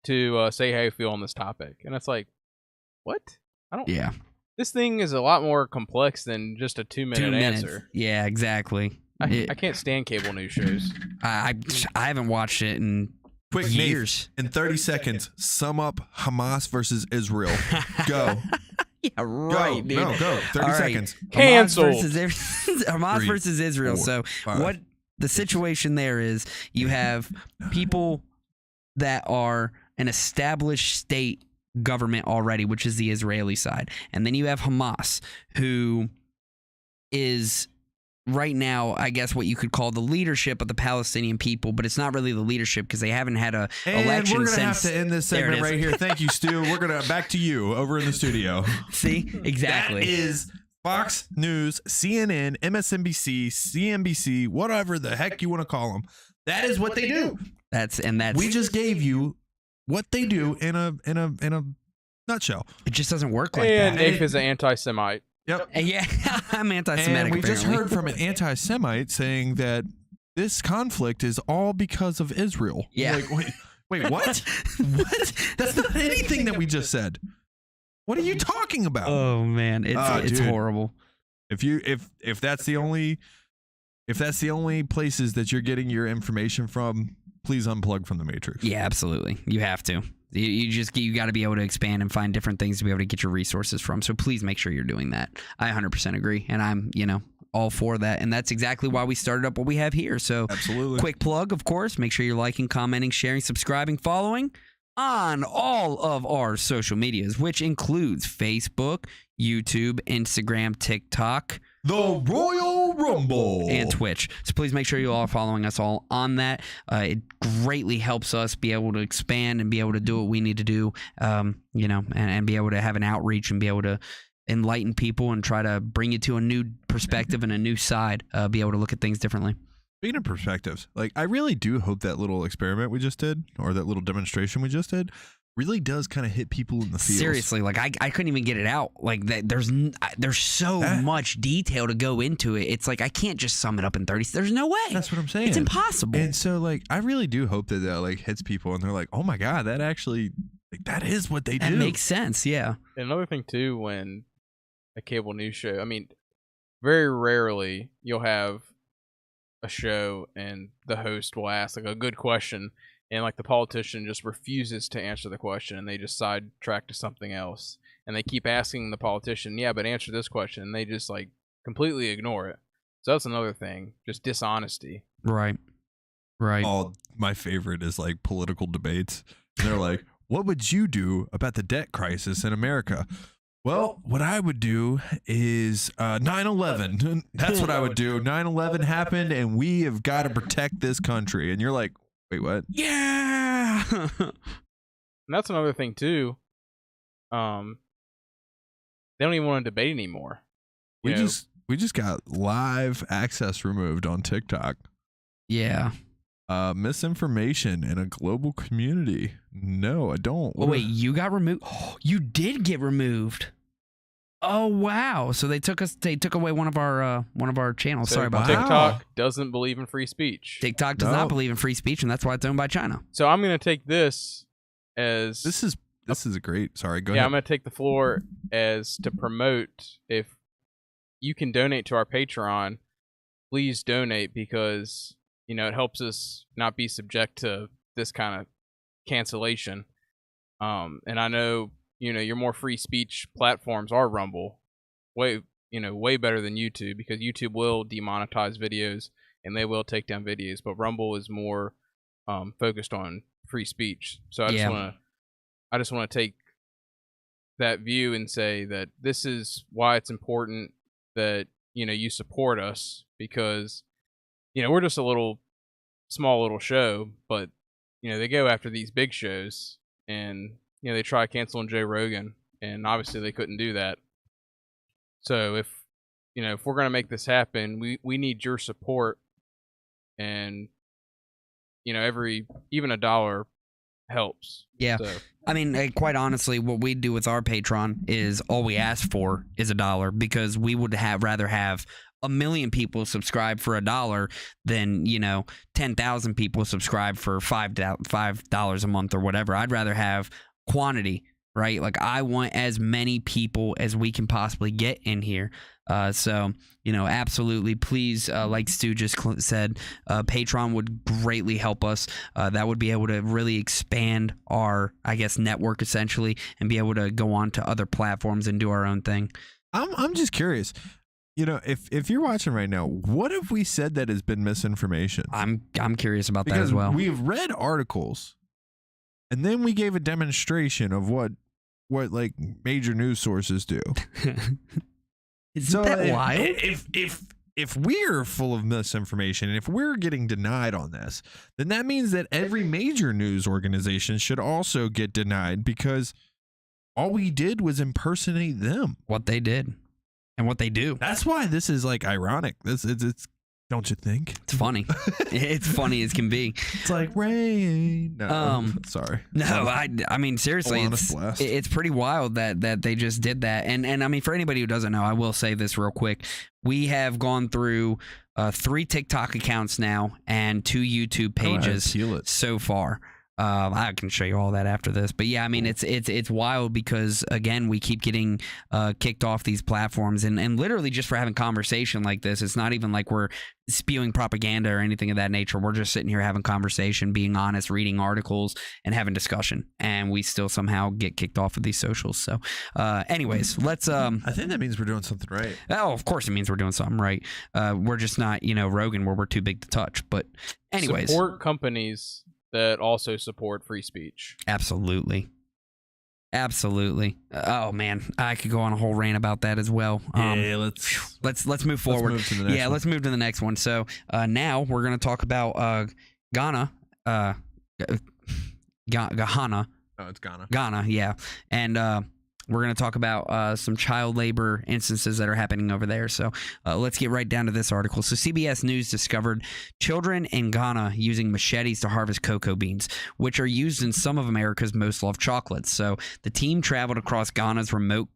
to say how you feel on this topic, and it's like, what? I don't. Yeah. This thing is a lot more complex than just a 2 minute 2 minutes. answer. Yeah, exactly. I can't stand cable news shows. I haven't watched it in Quick, Nate, years. in 30 seconds, sum up Hamas versus Israel. Go. Yeah, right, Go. dude. No, go. 30 All right. seconds. Canceled. Hamas 3, versus Israel. 4, So 5. what the situation there is, you have people that are an established state government already, which is the Israeli side. And then you have Hamas, who is right now, I guess, what you could call the leadership of the Palestinian people, but it's not really the leadership because they haven't had a And election we're going to have since. to end this There it segment is. right here. Thank you, Stu. We're going to back to you over in the studio. See? Exactly. That is Fox News, CNN, MSNBC, CNBC, whatever the heck you want to call them. That is what they do. That's We just gave you what they do in a nutshell. it just doesn't work like And that. Dave is an anti-Semite. Yep. Yeah, I'm anti-Semitic. And we just apparently. heard from an anti-Semite saying that this conflict is all because of Israel. Yeah. Like, wait, what? What? That's not anything that we just said. What are you talking about? Oh man, it's Dude. horrible. If that's the only places that you're getting your information from, please unplug from the Matrix. Yeah, absolutely. You have to. You got to be able to expand and find different things to be able to get your resources from. So please make sure you're doing that. I 100% agree, and I'm all for that. And that's exactly why we started up what we have here. So Absolutely. quick plug, of course. Make sure you're liking, commenting, sharing, subscribing, following on all of our social medias, which includes Facebook, YouTube, Instagram, TikTok, The Royal Rumble and Twitch. So please make sure you all are following us all on that. It greatly helps us be able to expand and be able to do what we need to do, and be able to have an outreach and be able to enlighten people and try to bring you to a new perspective and a new side, be able to look at things differently. Speaking of perspectives, like, I really do hope that little experiment we just did, or that little demonstration we just did, really does kind of hit people in the feels. Seriously, like I couldn't even get it out. Like that, there's so much detail to go into it. It's like I can't just sum it up in 30. There's no way. That's what I'm saying. It's impossible. And so, like, I really do hope that like hits people, and they're like, "Oh my god, that actually, like, that is what they that do." makes sense. Yeah. And another thing too, when a cable news show, I mean, very rarely you'll have a show and the host will ask like a good question, and like the politician just refuses to answer the question, and they just sidetrack to something else, and they keep asking the politician, yeah, but answer this question, and they just like completely ignore it. So that's another thing, just dishonesty. Right. Oh, my favorite is like political debates. And they're like, "What would you do about the debt crisis in America?" Well, what I would do is 9/11. That's what I would do. 9/11 happened, and we have got to protect this country. And you're like, wait, what? Yeah. And that's another thing too. They don't even want to debate anymore. We You know, just got live access removed on TikTok. Yeah. Misinformation in a global community. No, I don't. Oh, wait, you got removed? You did get removed. Oh wow! So they took away one of our channels. so Sorry about Wow. that. TikTok doesn't believe in free speech. TikTok does No. not believe in free speech, and that's why it's owned by China. So I'm gonna take this as This is a great. Sorry, go yeah. ahead. I'm gonna take the floor as to promote. If you can donate to our Patreon, please donate, because it helps us not be subject to this kind of cancellation. And I know your more free speech platforms are Rumble, way better than YouTube, because YouTube will demonetize videos and they will take down videos, but Rumble is more focused on free speech. So I just want to take that view and say that this is why it's important that you support us, because we're just a small little show, but they go after these big shows, and they try canceling Joe Rogan, and obviously they couldn't do that. So if we're gonna make this happen, we need your support, and even $1 helps. Yeah. So, I mean, quite honestly, what we do with our Patreon is all we ask for is $1, because we would rather have 1 million people subscribe for $1 than 10,000 people subscribe for $5 a month or whatever. I'd rather have quantity, right? Like, I want as many people as we can possibly get in here. So absolutely, please, like Stu just said, Patreon would greatly help us. That would be able to really expand our, I guess, network essentially, and be able to go on to other platforms and do our own thing. I'm just curious. If you're watching right now, what have we said that has been misinformation? I'm curious about that Because as well. we've read articles, and then we gave a demonstration of what like major news sources do. Isn't that if, wild? if we're full of misinformation, and if we're getting denied on this, then that means that every major news organization should also get denied, because all we did was impersonate them. What they did and what they do. That's why this is like ironic. It's don't you think? It's funny. It's funny as can be. It's like rain. No, sorry. No, I mean, seriously, Honest blast. it's pretty wild that they just did that. And I mean, for anybody who doesn't know, I will say this real quick. We have gone through 3 TikTok accounts now and 2 YouTube pages Peel it. so far. I can show you all that after this, but yeah, I mean, it's wild, because again, we keep getting kicked off these platforms, and literally just for having conversation like this. It's not even like we're spewing propaganda or anything of that nature. We're just sitting here having conversation, being honest, reading articles, and having discussion, and we still somehow get kicked off of these socials. So, anyways, let's. I think that means we're doing something right. Oh, of course, it means we're doing something right. We're just not, Rogan, where we're too big to touch. But, anyways, support companies that also support free speech. Absolutely. Oh man, I could go on a whole rant about that as well. Let's move forward. Let's move to the next one. Let's move to the next one. So now we're gonna talk about Ghana. Ghana. Oh, it's Ghana. Ghana, yeah, and we're going to talk about some child labor instances that are happening over there. So let's get right down to this article. So CBS News discovered children in Ghana using machetes to harvest cocoa beans, which are used in some of America's most loved chocolates. So the team traveled across Ghana's remote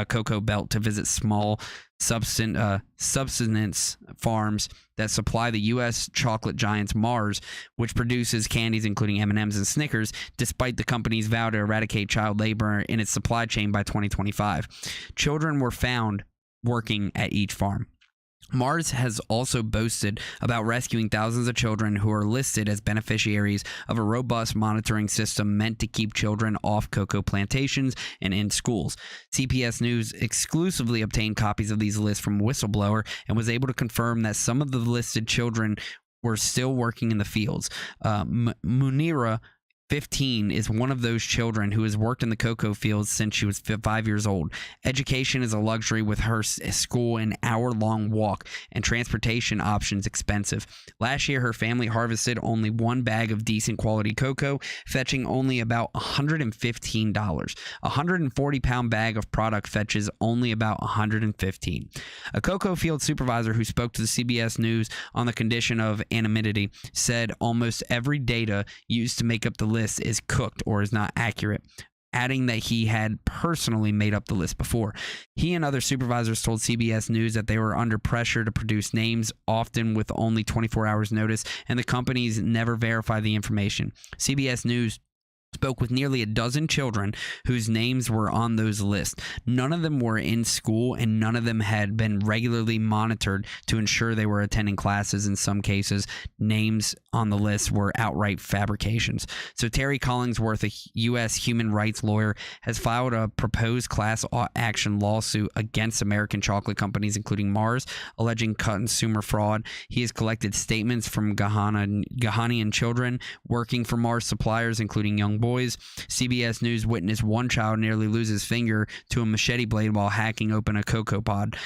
cocoa belt to visit small subsistence farms that supply the U.S. chocolate giants Mars, which produces candies including M&Ms and Snickers, despite the company's vow to eradicate child labor in its supply chain by 2025. Children were found working at each farm. Mars has also boasted about rescuing thousands of children who are listed as beneficiaries of a robust monitoring system meant to keep children off cocoa plantations and in schools. CBS News exclusively obtained copies of these lists from a whistleblower and was able to confirm that some of the listed children were still working in the fields. Munira 15, is one of those children who has worked in the cocoa fields since she was 5 years old. Education is a luxury, with her school an hour-long walk and transportation options expensive. Last year, her family harvested only one bag of decent quality cocoa, fetching only about $115. A 140-pound bag of product fetches only about $115. A cocoa field supervisor who spoke to the CBS News on the condition of anonymity said almost every data used to make up the list is cooked or is not accurate, adding that he had personally made up the list before. He and other supervisors told CBS News that they were under pressure to produce names, often with only 24 hours notice, and the companies never verify the information. CBS News spoke with nearly a dozen children whose names were on those lists. None of them were in school, and none of them had been regularly monitored to ensure they were attending classes. In some cases, names on the list were outright fabrications. So Terry Collingsworth, a U.S. human rights lawyer, has filed a proposed class action lawsuit against American chocolate companies, including Mars, alleging consumer fraud. He has collected statements from Ghanaian children working for Mars suppliers, including young boys. CBS News witnessed one child nearly lose his finger to a machete blade while hacking open a cocoa pod.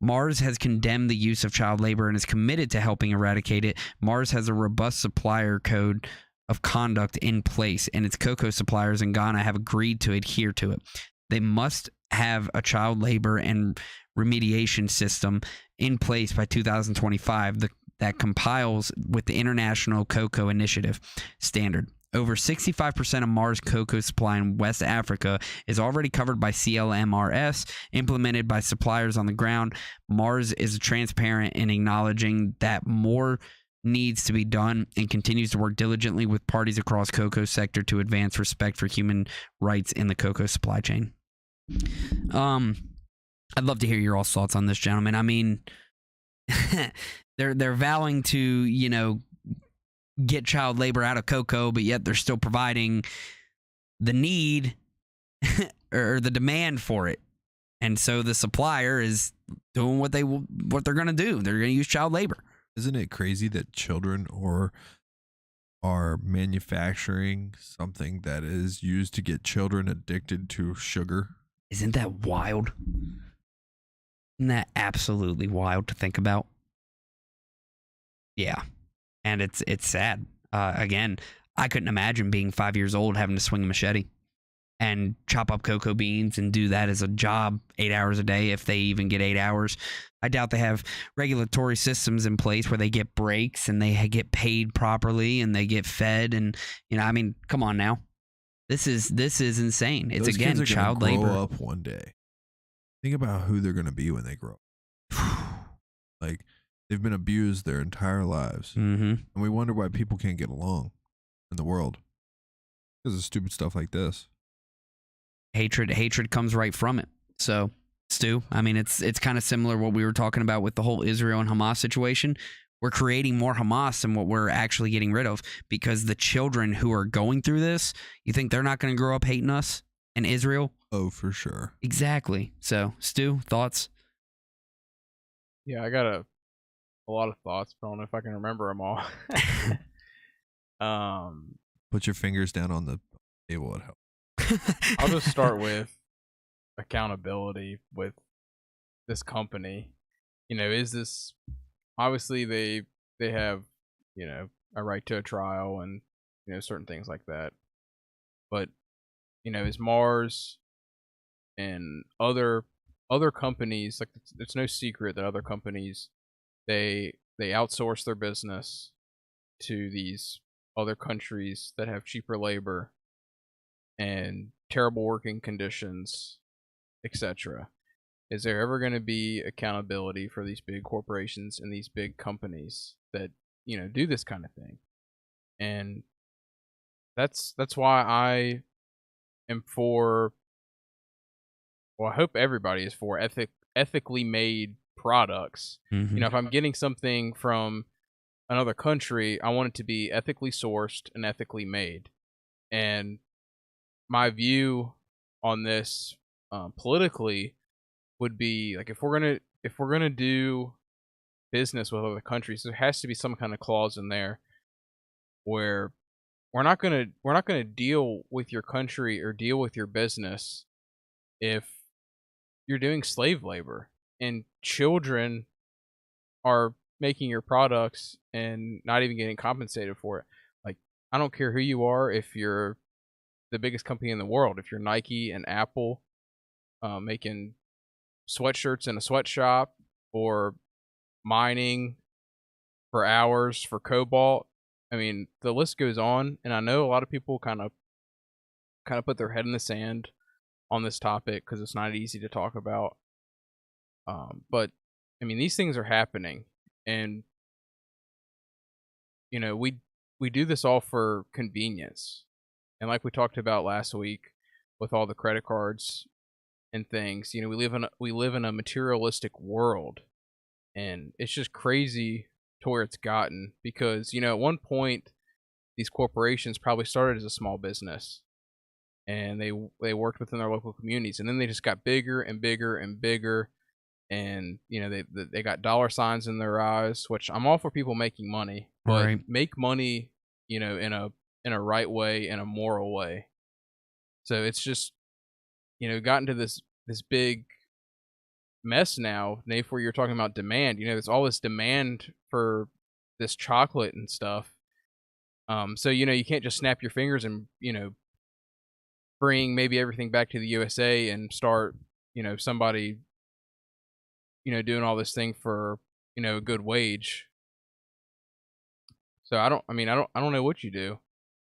Mars has condemned the use of child labor and is committed to helping eradicate it. Mars has a robust supplier code of conduct in place, and its cocoa suppliers in Ghana have agreed to adhere to it. They must have a child labor and remediation system in place by 2025 that compiles with the International Cocoa Initiative standard. Over 65% of Mars cocoa supply in West Africa is already covered by CLMRS, implemented by suppliers on the ground. Mars is transparent in acknowledging that more needs to be done and continues to work diligently with parties across cocoa sector to advance respect for human rights in the cocoa supply chain. I'd love to hear your all thoughts on this, gentlemen. I mean, they're vowing to, get child labor out of cocoa, but yet they're still providing the need or the demand for it. And so the supplier is doing what they're going to do. They're going to use child labor. Isn't it crazy that children are manufacturing something that is used to get children addicted to sugar? Isn't that wild? Isn't that absolutely wild to think about? Yeah. And it's sad. Again, I couldn't imagine being 5 years old having to swing a machete and chop up cocoa beans and do that as a job 8 hours a day, if they even get 8 hours. I doubt they have regulatory systems in place where they get breaks and they get paid properly and they get fed. And, come on now. This is insane. It's, Those again, kids are child gonna labor. grow up one day. Think about who they're going to be when they grow up. Like, they've been abused their entire lives. Mm-hmm. And we wonder why people can't get along in the world. Because of stupid stuff like this. Hatred comes right from it. So, Stu, it's kind of similar what we were talking about with the whole Israel and Hamas situation. We're creating more Hamas than what we're actually getting rid of, because the children who are going through this, you think they're not going to grow up hating us and Israel? Oh, for sure. Exactly. So, Stu, thoughts? Yeah, I got a lot of thoughts, but I don't know if I can remember them all. Put your fingers down on the table. It helps. I'll just start with accountability with this company. Is this, obviously they have, a right to a trial and, certain things like that. But, is Mars and other companies, like, it's no secret that other companies, they outsource their business to these other countries that have cheaper labor and terrible working conditions, etc. Is there ever going to be accountability for these big corporations and these big companies that, do this kind of thing? And that's why I am for, well, I hope everybody is for ethically made products. Mm-hmm. If I'm getting something from another country, I want it to be ethically sourced and ethically made. And my view on this politically would be, like, if we're gonna do business with other countries, there has to be some kind of clause in there where we're not gonna deal with your country or deal with your business if you're doing slave labor and children are making your products and not even getting compensated for it. Like, I don't care who you are, if you're the biggest company in the world, if you're Nike and Apple, making sweatshirts in a sweatshop or mining for hours for cobalt. I mean, the list goes on, and I know a lot of people kind of put their head in the sand on this topic because it's not easy to talk about. But I mean, these things are happening, and you know, we do this all for convenience, and like we talked about last week with all the credit cards and things, you know, we live in a materialistic world, and it's just crazy to where it's gotten, because you know, at one point these corporations probably started as a small business and they worked within their local communities, and then they just got bigger and bigger and bigger, and you know, they got dollar signs in their eyes, which I'm all for people making money, but Right. make money, you know, in a right way, in a moral way. So it's just, you know, gotten to this big mess now, Nate, where you're talking about demand. You know, there's all this demand for this chocolate and stuff. So you know, you can't just snap your fingers and, you know, bring maybe everything back to the USA and start, you know, somebody, you know, doing all this thing for, you know, a good wage. So I don't know what you do.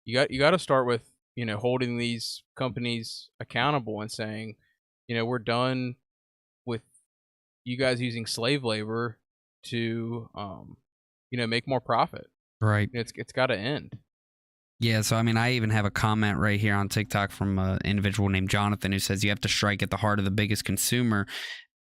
You got to start with, you know, holding these companies accountable and saying, you know, we're done with you guys using slave labor to, you know, make more profit. Right. It's got to end. Yeah, so I mean, I even have a comment right here on TikTok from an individual named Jonathan who says you have to strike at the heart of the biggest consumer.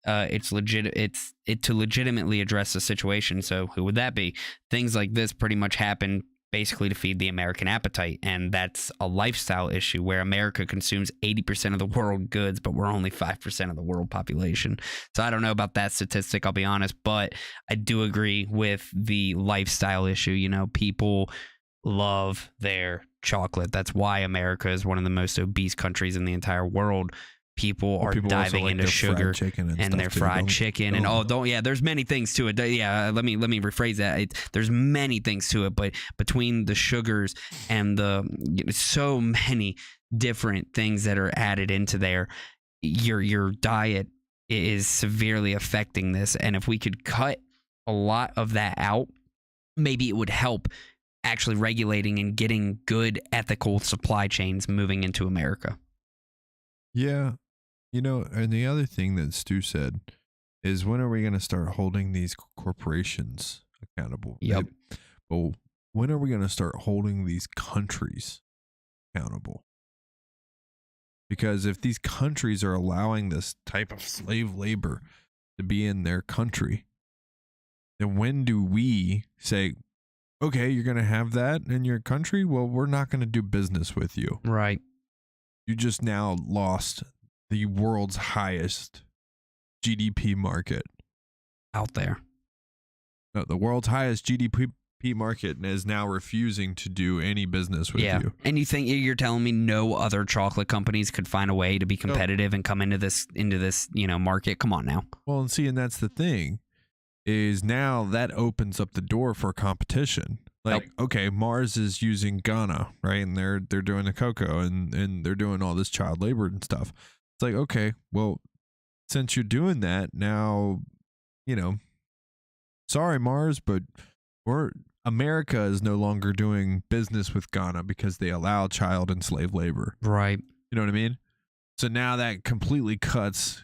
It's to legitimately address the situation. So who would that be? Things like this pretty much happen basically to feed the American appetite, and that's a lifestyle issue where America consumes 80% of the world goods, but we're only 5% of the world population. So I don't know about that statistic, I'll be honest, but I do agree with the lifestyle issue. You know, people love their chocolate. That's why America is one of the most obese countries in the entire world. People are people also diving like into their fried sugar chicken and and stuff their too. fried Don't- chicken and don't- there's many things to it. Yeah, let me rephrase that. There's many things to it, but between the sugars and so many different things that are added into there, your diet is severely affecting this. And if we could cut a lot of that out, maybe it would help actually regulating and getting good ethical supply chains moving into America. Yeah. You know, and the other thing that Stu said is, when are we going to start holding these corporations accountable? Yep. Well, when are we going to start holding these countries accountable? Because if these countries are allowing this type of slave labor to be in their country, then when do we say, okay, you're going to have that in your country? Well, we're not going to do business with you. Right. You just now lost the world's highest GDP market. Out there. No, the world's highest GDP market is now refusing to do any business with you. And you think you're telling me no other chocolate companies could find a way to be competitive and come into this market? Come on now. Well, and see, and that's the thing, is now that opens up the door for competition. Like, okay, Mars is using Ghana, right? And they're doing the cocoa and they're doing all this child labor and stuff. It's like, okay, well, since you're doing that now, you know, sorry, Mars, but America is no longer doing business with Ghana because they allow child and slave labor. Right. You know what I mean? So now that completely cuts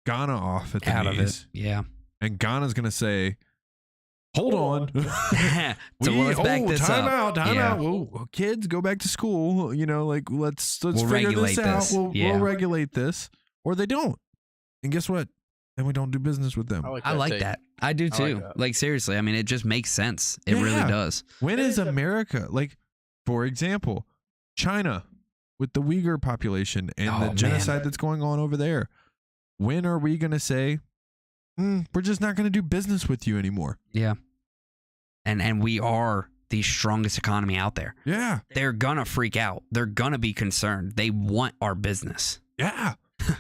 Ghana off at the Out of knees. it. Yeah. And Ghana's going to say, hold on. So let's back this time up. Time Yeah. out. Well, kids, go back to school. You know, like let's We'll figure regulate this out. this. We'll Yeah. regulate this, or they don't. And guess what? Then we don't do business with them. I like take. that. I do I like too. that. Like seriously, I mean, it just makes sense. It really Yeah. does. When is America, like, for example, China with the Uyghur population and Oh, the man. genocide that's going on over there? When are we going to say, we're just not going to do business with you anymore? Yeah. And we are the strongest economy out there. Yeah. They're gonna freak out. They're gonna be concerned. They want our business. Yeah.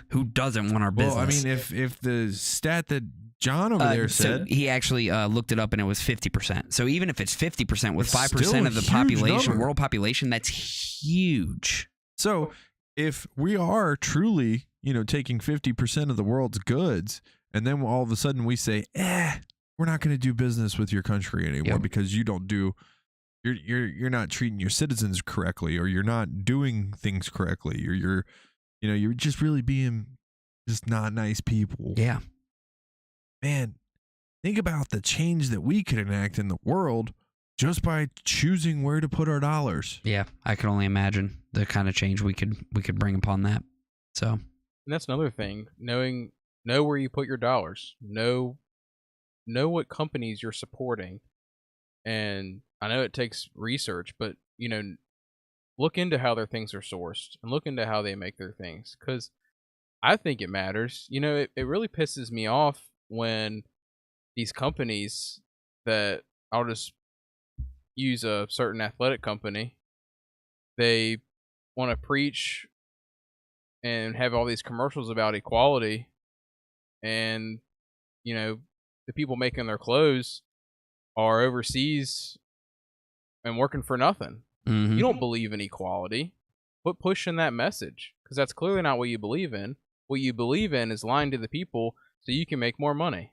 Who doesn't want our business? Well, I mean, if the stat that John over there so said, he actually looked it up and it was 50%. So even if it's 50% with It's 5% still a of the huge population, number. world population, that's huge. so if we are truly, taking 50% of the world's goods, and then all of a sudden we say, we're not going to do business with your country anymore Yep. because you don't do, you're not treating your citizens correctly, or you're not doing things correctly, or you're just really being just not nice people. Yeah. Man, think about the change that we could enact in the world just by choosing where to put our dollars. Yeah, I can only imagine the kind of change we could bring upon that. So, And that's another thing. Know where you put your dollars. Know what companies you're supporting. And I know it takes research, but look into how their things are sourced and look into how they make their things, because I think it matters. It really pisses me off when these companies that, I'll just use a certain athletic company, they want to preach and have all these commercials about equality, and the people making their clothes are overseas and working for nothing. mhm. You don't believe in equality. Quit pushing that message, because that's clearly not what you believe in. What you believe in is lying to the people so you can make more money.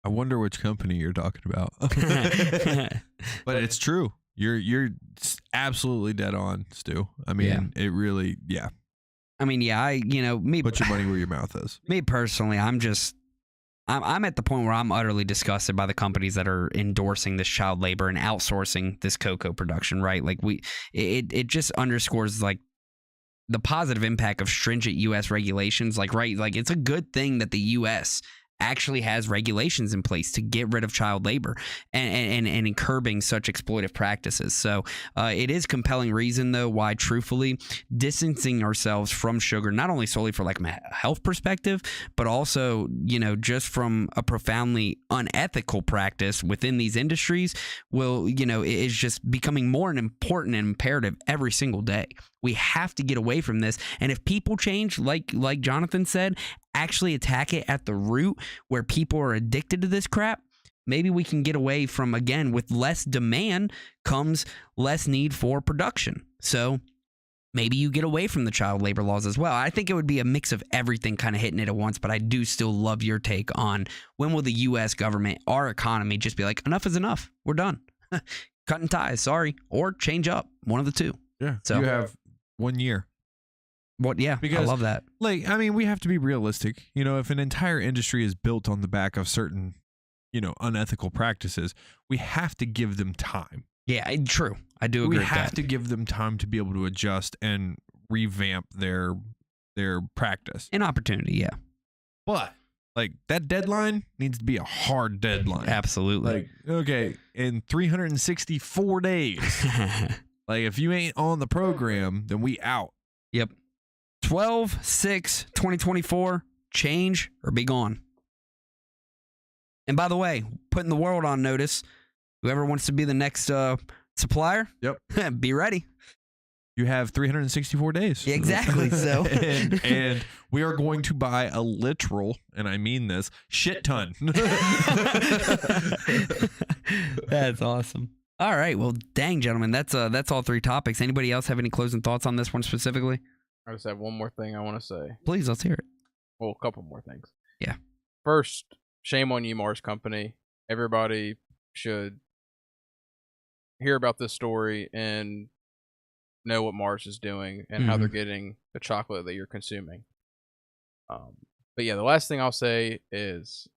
I wonder which company you're talking about. But it's true. You're absolutely dead on, Stu. I mean, it really, yeah. I mean, yeah, me Put your money where your mouth is. Me personally, I'm at the point where I'm utterly disgusted by the companies that are endorsing this child labor and outsourcing this cocoa production, right? Like it just underscores like the positive impact of stringent U.S. regulations. Like, right, like it's a good thing that the U.S. actually has regulations in place to get rid of child labor and curbing such exploitive practices. So it is compelling reason, though, why truthfully distancing ourselves from sugar, not only solely for like a health perspective, but also, just from a profoundly unethical practice within these industries will, is just becoming more important and imperative every single day. We have to get away from this. And if people change, like Jonathan said, actually attack it at the root where people are addicted to this crap, maybe we can get away from, again, with less demand comes less need for production. So maybe you get away from the child labor laws as well. I think it would be a mix of everything kind of hitting it at once, but I do still love your take on when will the U.S. government, our economy, just be like, enough is enough. We're done. Cutting ties, sorry. Or change up. One of the two. Yeah. So you have 1 year. What? Yeah, Because, I love that. Like, I mean, we have to be realistic. If an entire industry is built on the back of certain, unethical practices, we have to give them time. Yeah, true. I do agree We with have that. to give them time to be able to adjust and revamp their practice. An opportunity, yeah. But like that deadline needs to be a hard deadline. Absolutely. Like, okay, in 364 days. Like, if you ain't on the program, then we out. Yep. 12/6/2024, change or be gone. And by the way, putting the world on notice, whoever wants to be the next supplier, Yep. be ready. You have 364 days. Yeah, exactly. So, and we are going to buy a literal, and I mean this, shit ton. That's awesome. All right. Well, dang, gentlemen, that's all three topics. Anybody else have any closing thoughts on this one specifically? I just have one more thing I want to say. Please, let's hear it. Well, a couple more things. Yeah. First, shame on you, Mars Company. Everybody should hear about this story and know what Mars is doing and how they're getting the chocolate that you're consuming. But yeah, the last thing I'll say is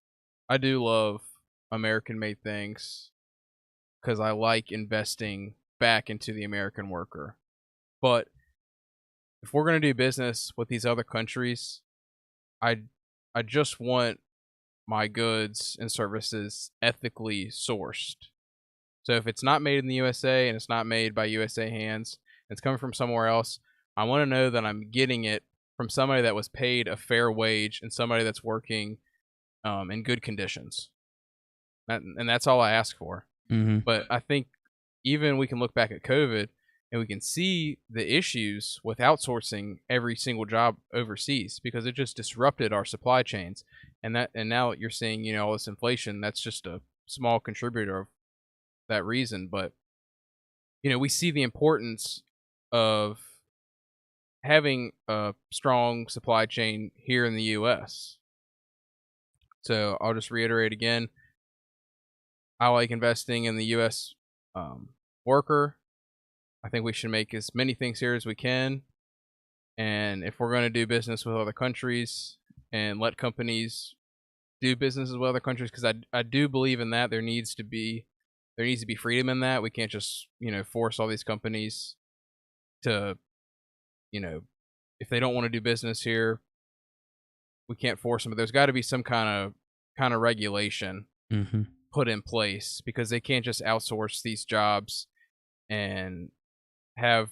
I do love American-made things because I like investing back into the American worker. But if we're going to do business with these other countries, I just want my goods and services ethically sourced. So if it's not made in the USA and it's not made by USA hands, it's coming from somewhere else, I want to know that I'm getting it from somebody that was paid a fair wage and somebody that's working in good conditions. And that's all I ask for. Mm-hmm. But I think even we can look back at COVID and we can see the issues with outsourcing every single job overseas because it just disrupted our supply chains. And now you're seeing, you know, all this inflation. That's just a small contributor of that reason. But, you know, we see the importance of having a strong supply chain here in the US. So I'll just reiterate again. I like investing in the US worker. I think we should make as many things here as we can. And if we're going to do business with other countries and let companies do businesses with other countries, because I do believe in that, there needs to be freedom in that. We can't just, you know, force all these companies to, you know, if they don't want to do business here, we can't force them. But there's got to be some kind of regulation put in place, because they can't just outsource these jobs and have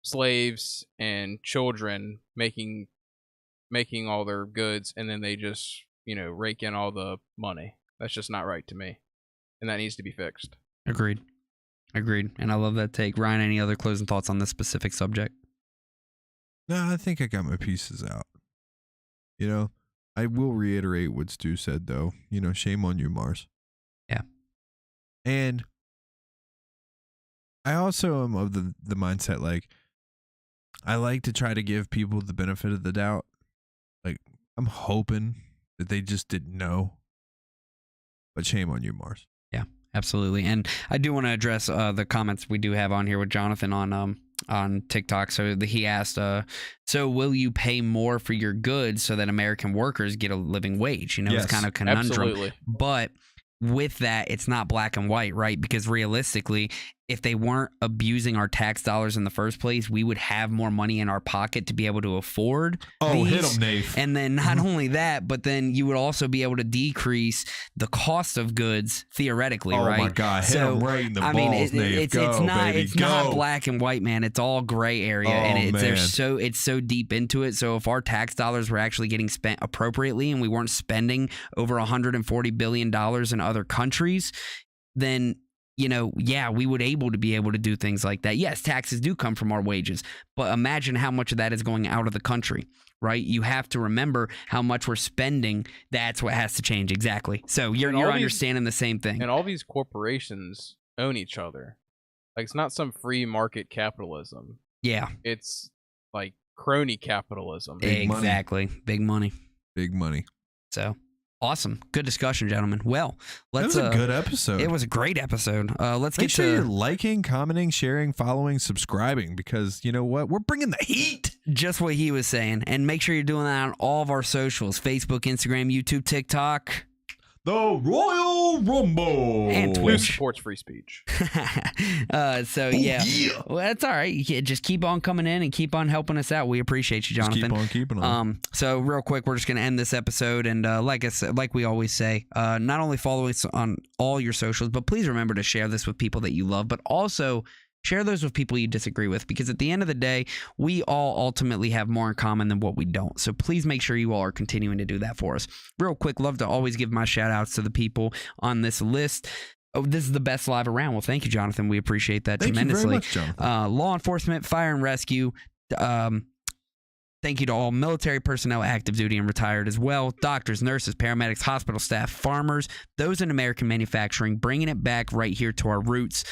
slaves and children making all their goods, and then they just, you know, rake in all the money. That's just not right to me, and that needs to be fixed. Agreed. And I love that take. Ryan, any other closing thoughts on this specific subject? No, I think I got my pieces out. You know, I will reiterate what Stu said, though. You know, shame on you, Mars. Yeah. And I also am of the mindset, like, I like to try to give people the benefit of the doubt. Like, I'm hoping that they just didn't know. But shame on you, Mars. Yeah, absolutely. And I do want to address the comments we do have on here with Jonathan on TikTok. So he asked, so will you pay more for your goods so that American workers get a living wage? You know, Yes, it's kind of conundrum. Absolutely. But with that, it's not black and white, right? Because realistically, if they weren't abusing our tax dollars in the first place, we would have more money in our pocket to be able to afford these. Nave. And then not only that, but then you would also be able to decrease the cost of goods theoretically, Oh right? my God, hit him right in the balls, Nave. It's Go, not baby, it's not go. black and white, man. It's all gray area, Oh, and man. it's so deep into it. So if our tax dollars were actually getting spent appropriately, and we weren't spending over $140 billion in other countries, then, you know, yeah, we would be able to do things like that. Yes, taxes do come from our wages, but imagine how much of that is going out of the country, right? You have to remember how much we're spending. That's what has to change. Exactly. So you're understanding the same thing. And all these corporations own each other. Like, it's not some free market capitalism. Yeah, It's like crony capitalism. Big money. exactly. Big money. Big money. So awesome. Good discussion, gentlemen. Well, let's. That was a good episode. It was a great episode. Let's Make get sure to you're liking, commenting, sharing, following, subscribing, because you know what? We're bringing the heat. just what he was saying, and make sure you're doing that on all of our socials: Facebook, Instagram, YouTube, TikTok. The Royal Rumble. And Who Twitch. supports free speech? So yeah. Well, that's all right. You just keep on coming in and keep on helping us out. We appreciate you, Just Jonathan. keep on keeping on. So real quick, we're just gonna end this episode, and like I said, like we always say, not only follow us on all your socials, but please remember to share this with people that you love, but also share those with people you disagree with, because at the end of the day, we all ultimately have more in common than what we don't. So please make sure you all are continuing to do that for us. Real quick, love to always give my shout outs to the people on this list. Oh, this is the best live around. Well, thank you, Jonathan. We appreciate that Thank tremendously. you very much, Jonathan. Law enforcement, fire and rescue. Thank you to all military personnel, active duty and retired as well. Doctors, nurses, paramedics, hospital staff, farmers, those in American manufacturing, bringing it back right here to our roots.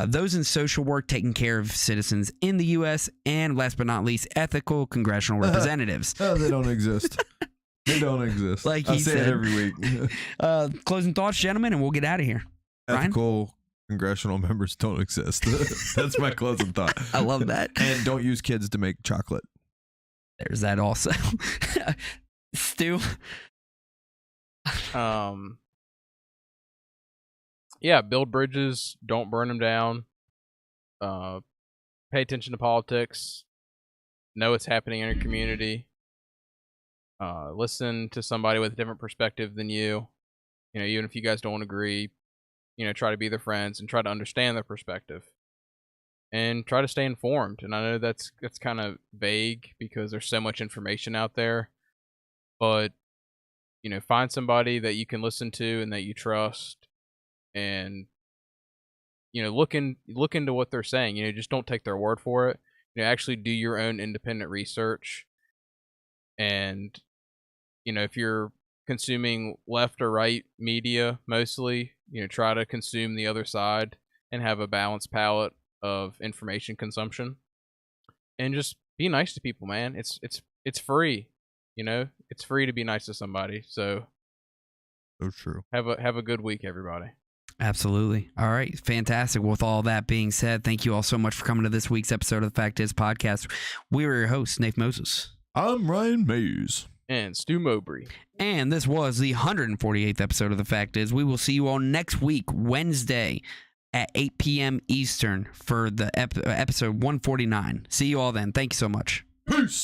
Those in social work, taking care of citizens in the U.S. And last but not least, ethical congressional representatives. Oh, they don't exist. They don't exist. Like I he say said. it every week. Closing thoughts, gentlemen, and we'll get out of here. Ryan? Ethical congressional members don't exist. That's my closing thought. I love that. And don't use kids to make chocolate. There's that also. Stu? Yeah, build bridges, don't burn them down. Pay attention to politics. Know what's happening in your community. Listen to somebody with a different perspective than you. You know, even if you guys don't agree, you know, try to be their friends and try to understand their perspective. And try to stay informed. And I know that's kind of vague because there's so much information out there. But, you know, find somebody that you can listen to and that you trust, and look into what they're saying. Just don't take their word for it. Actually do your own independent research. And if you're consuming left or right media mostly, try to consume the other side and have a balanced palette of information consumption. And just be nice to people, man. It's free. It's free to be nice to somebody. So true. have a good week, everybody. Absolutely. All right. Fantastic. With all that being said, thank you all so much for coming to this week's episode of the Fact Is podcast. We were your hosts, Nate Moses. I'm Ryan Mays. And Stu Mowbray. And this was the 148th episode of The Fact Is. We will see you all next week, Wednesday at 8 p.m. Eastern for the episode 149. See you all then. Thank you so much. Peace.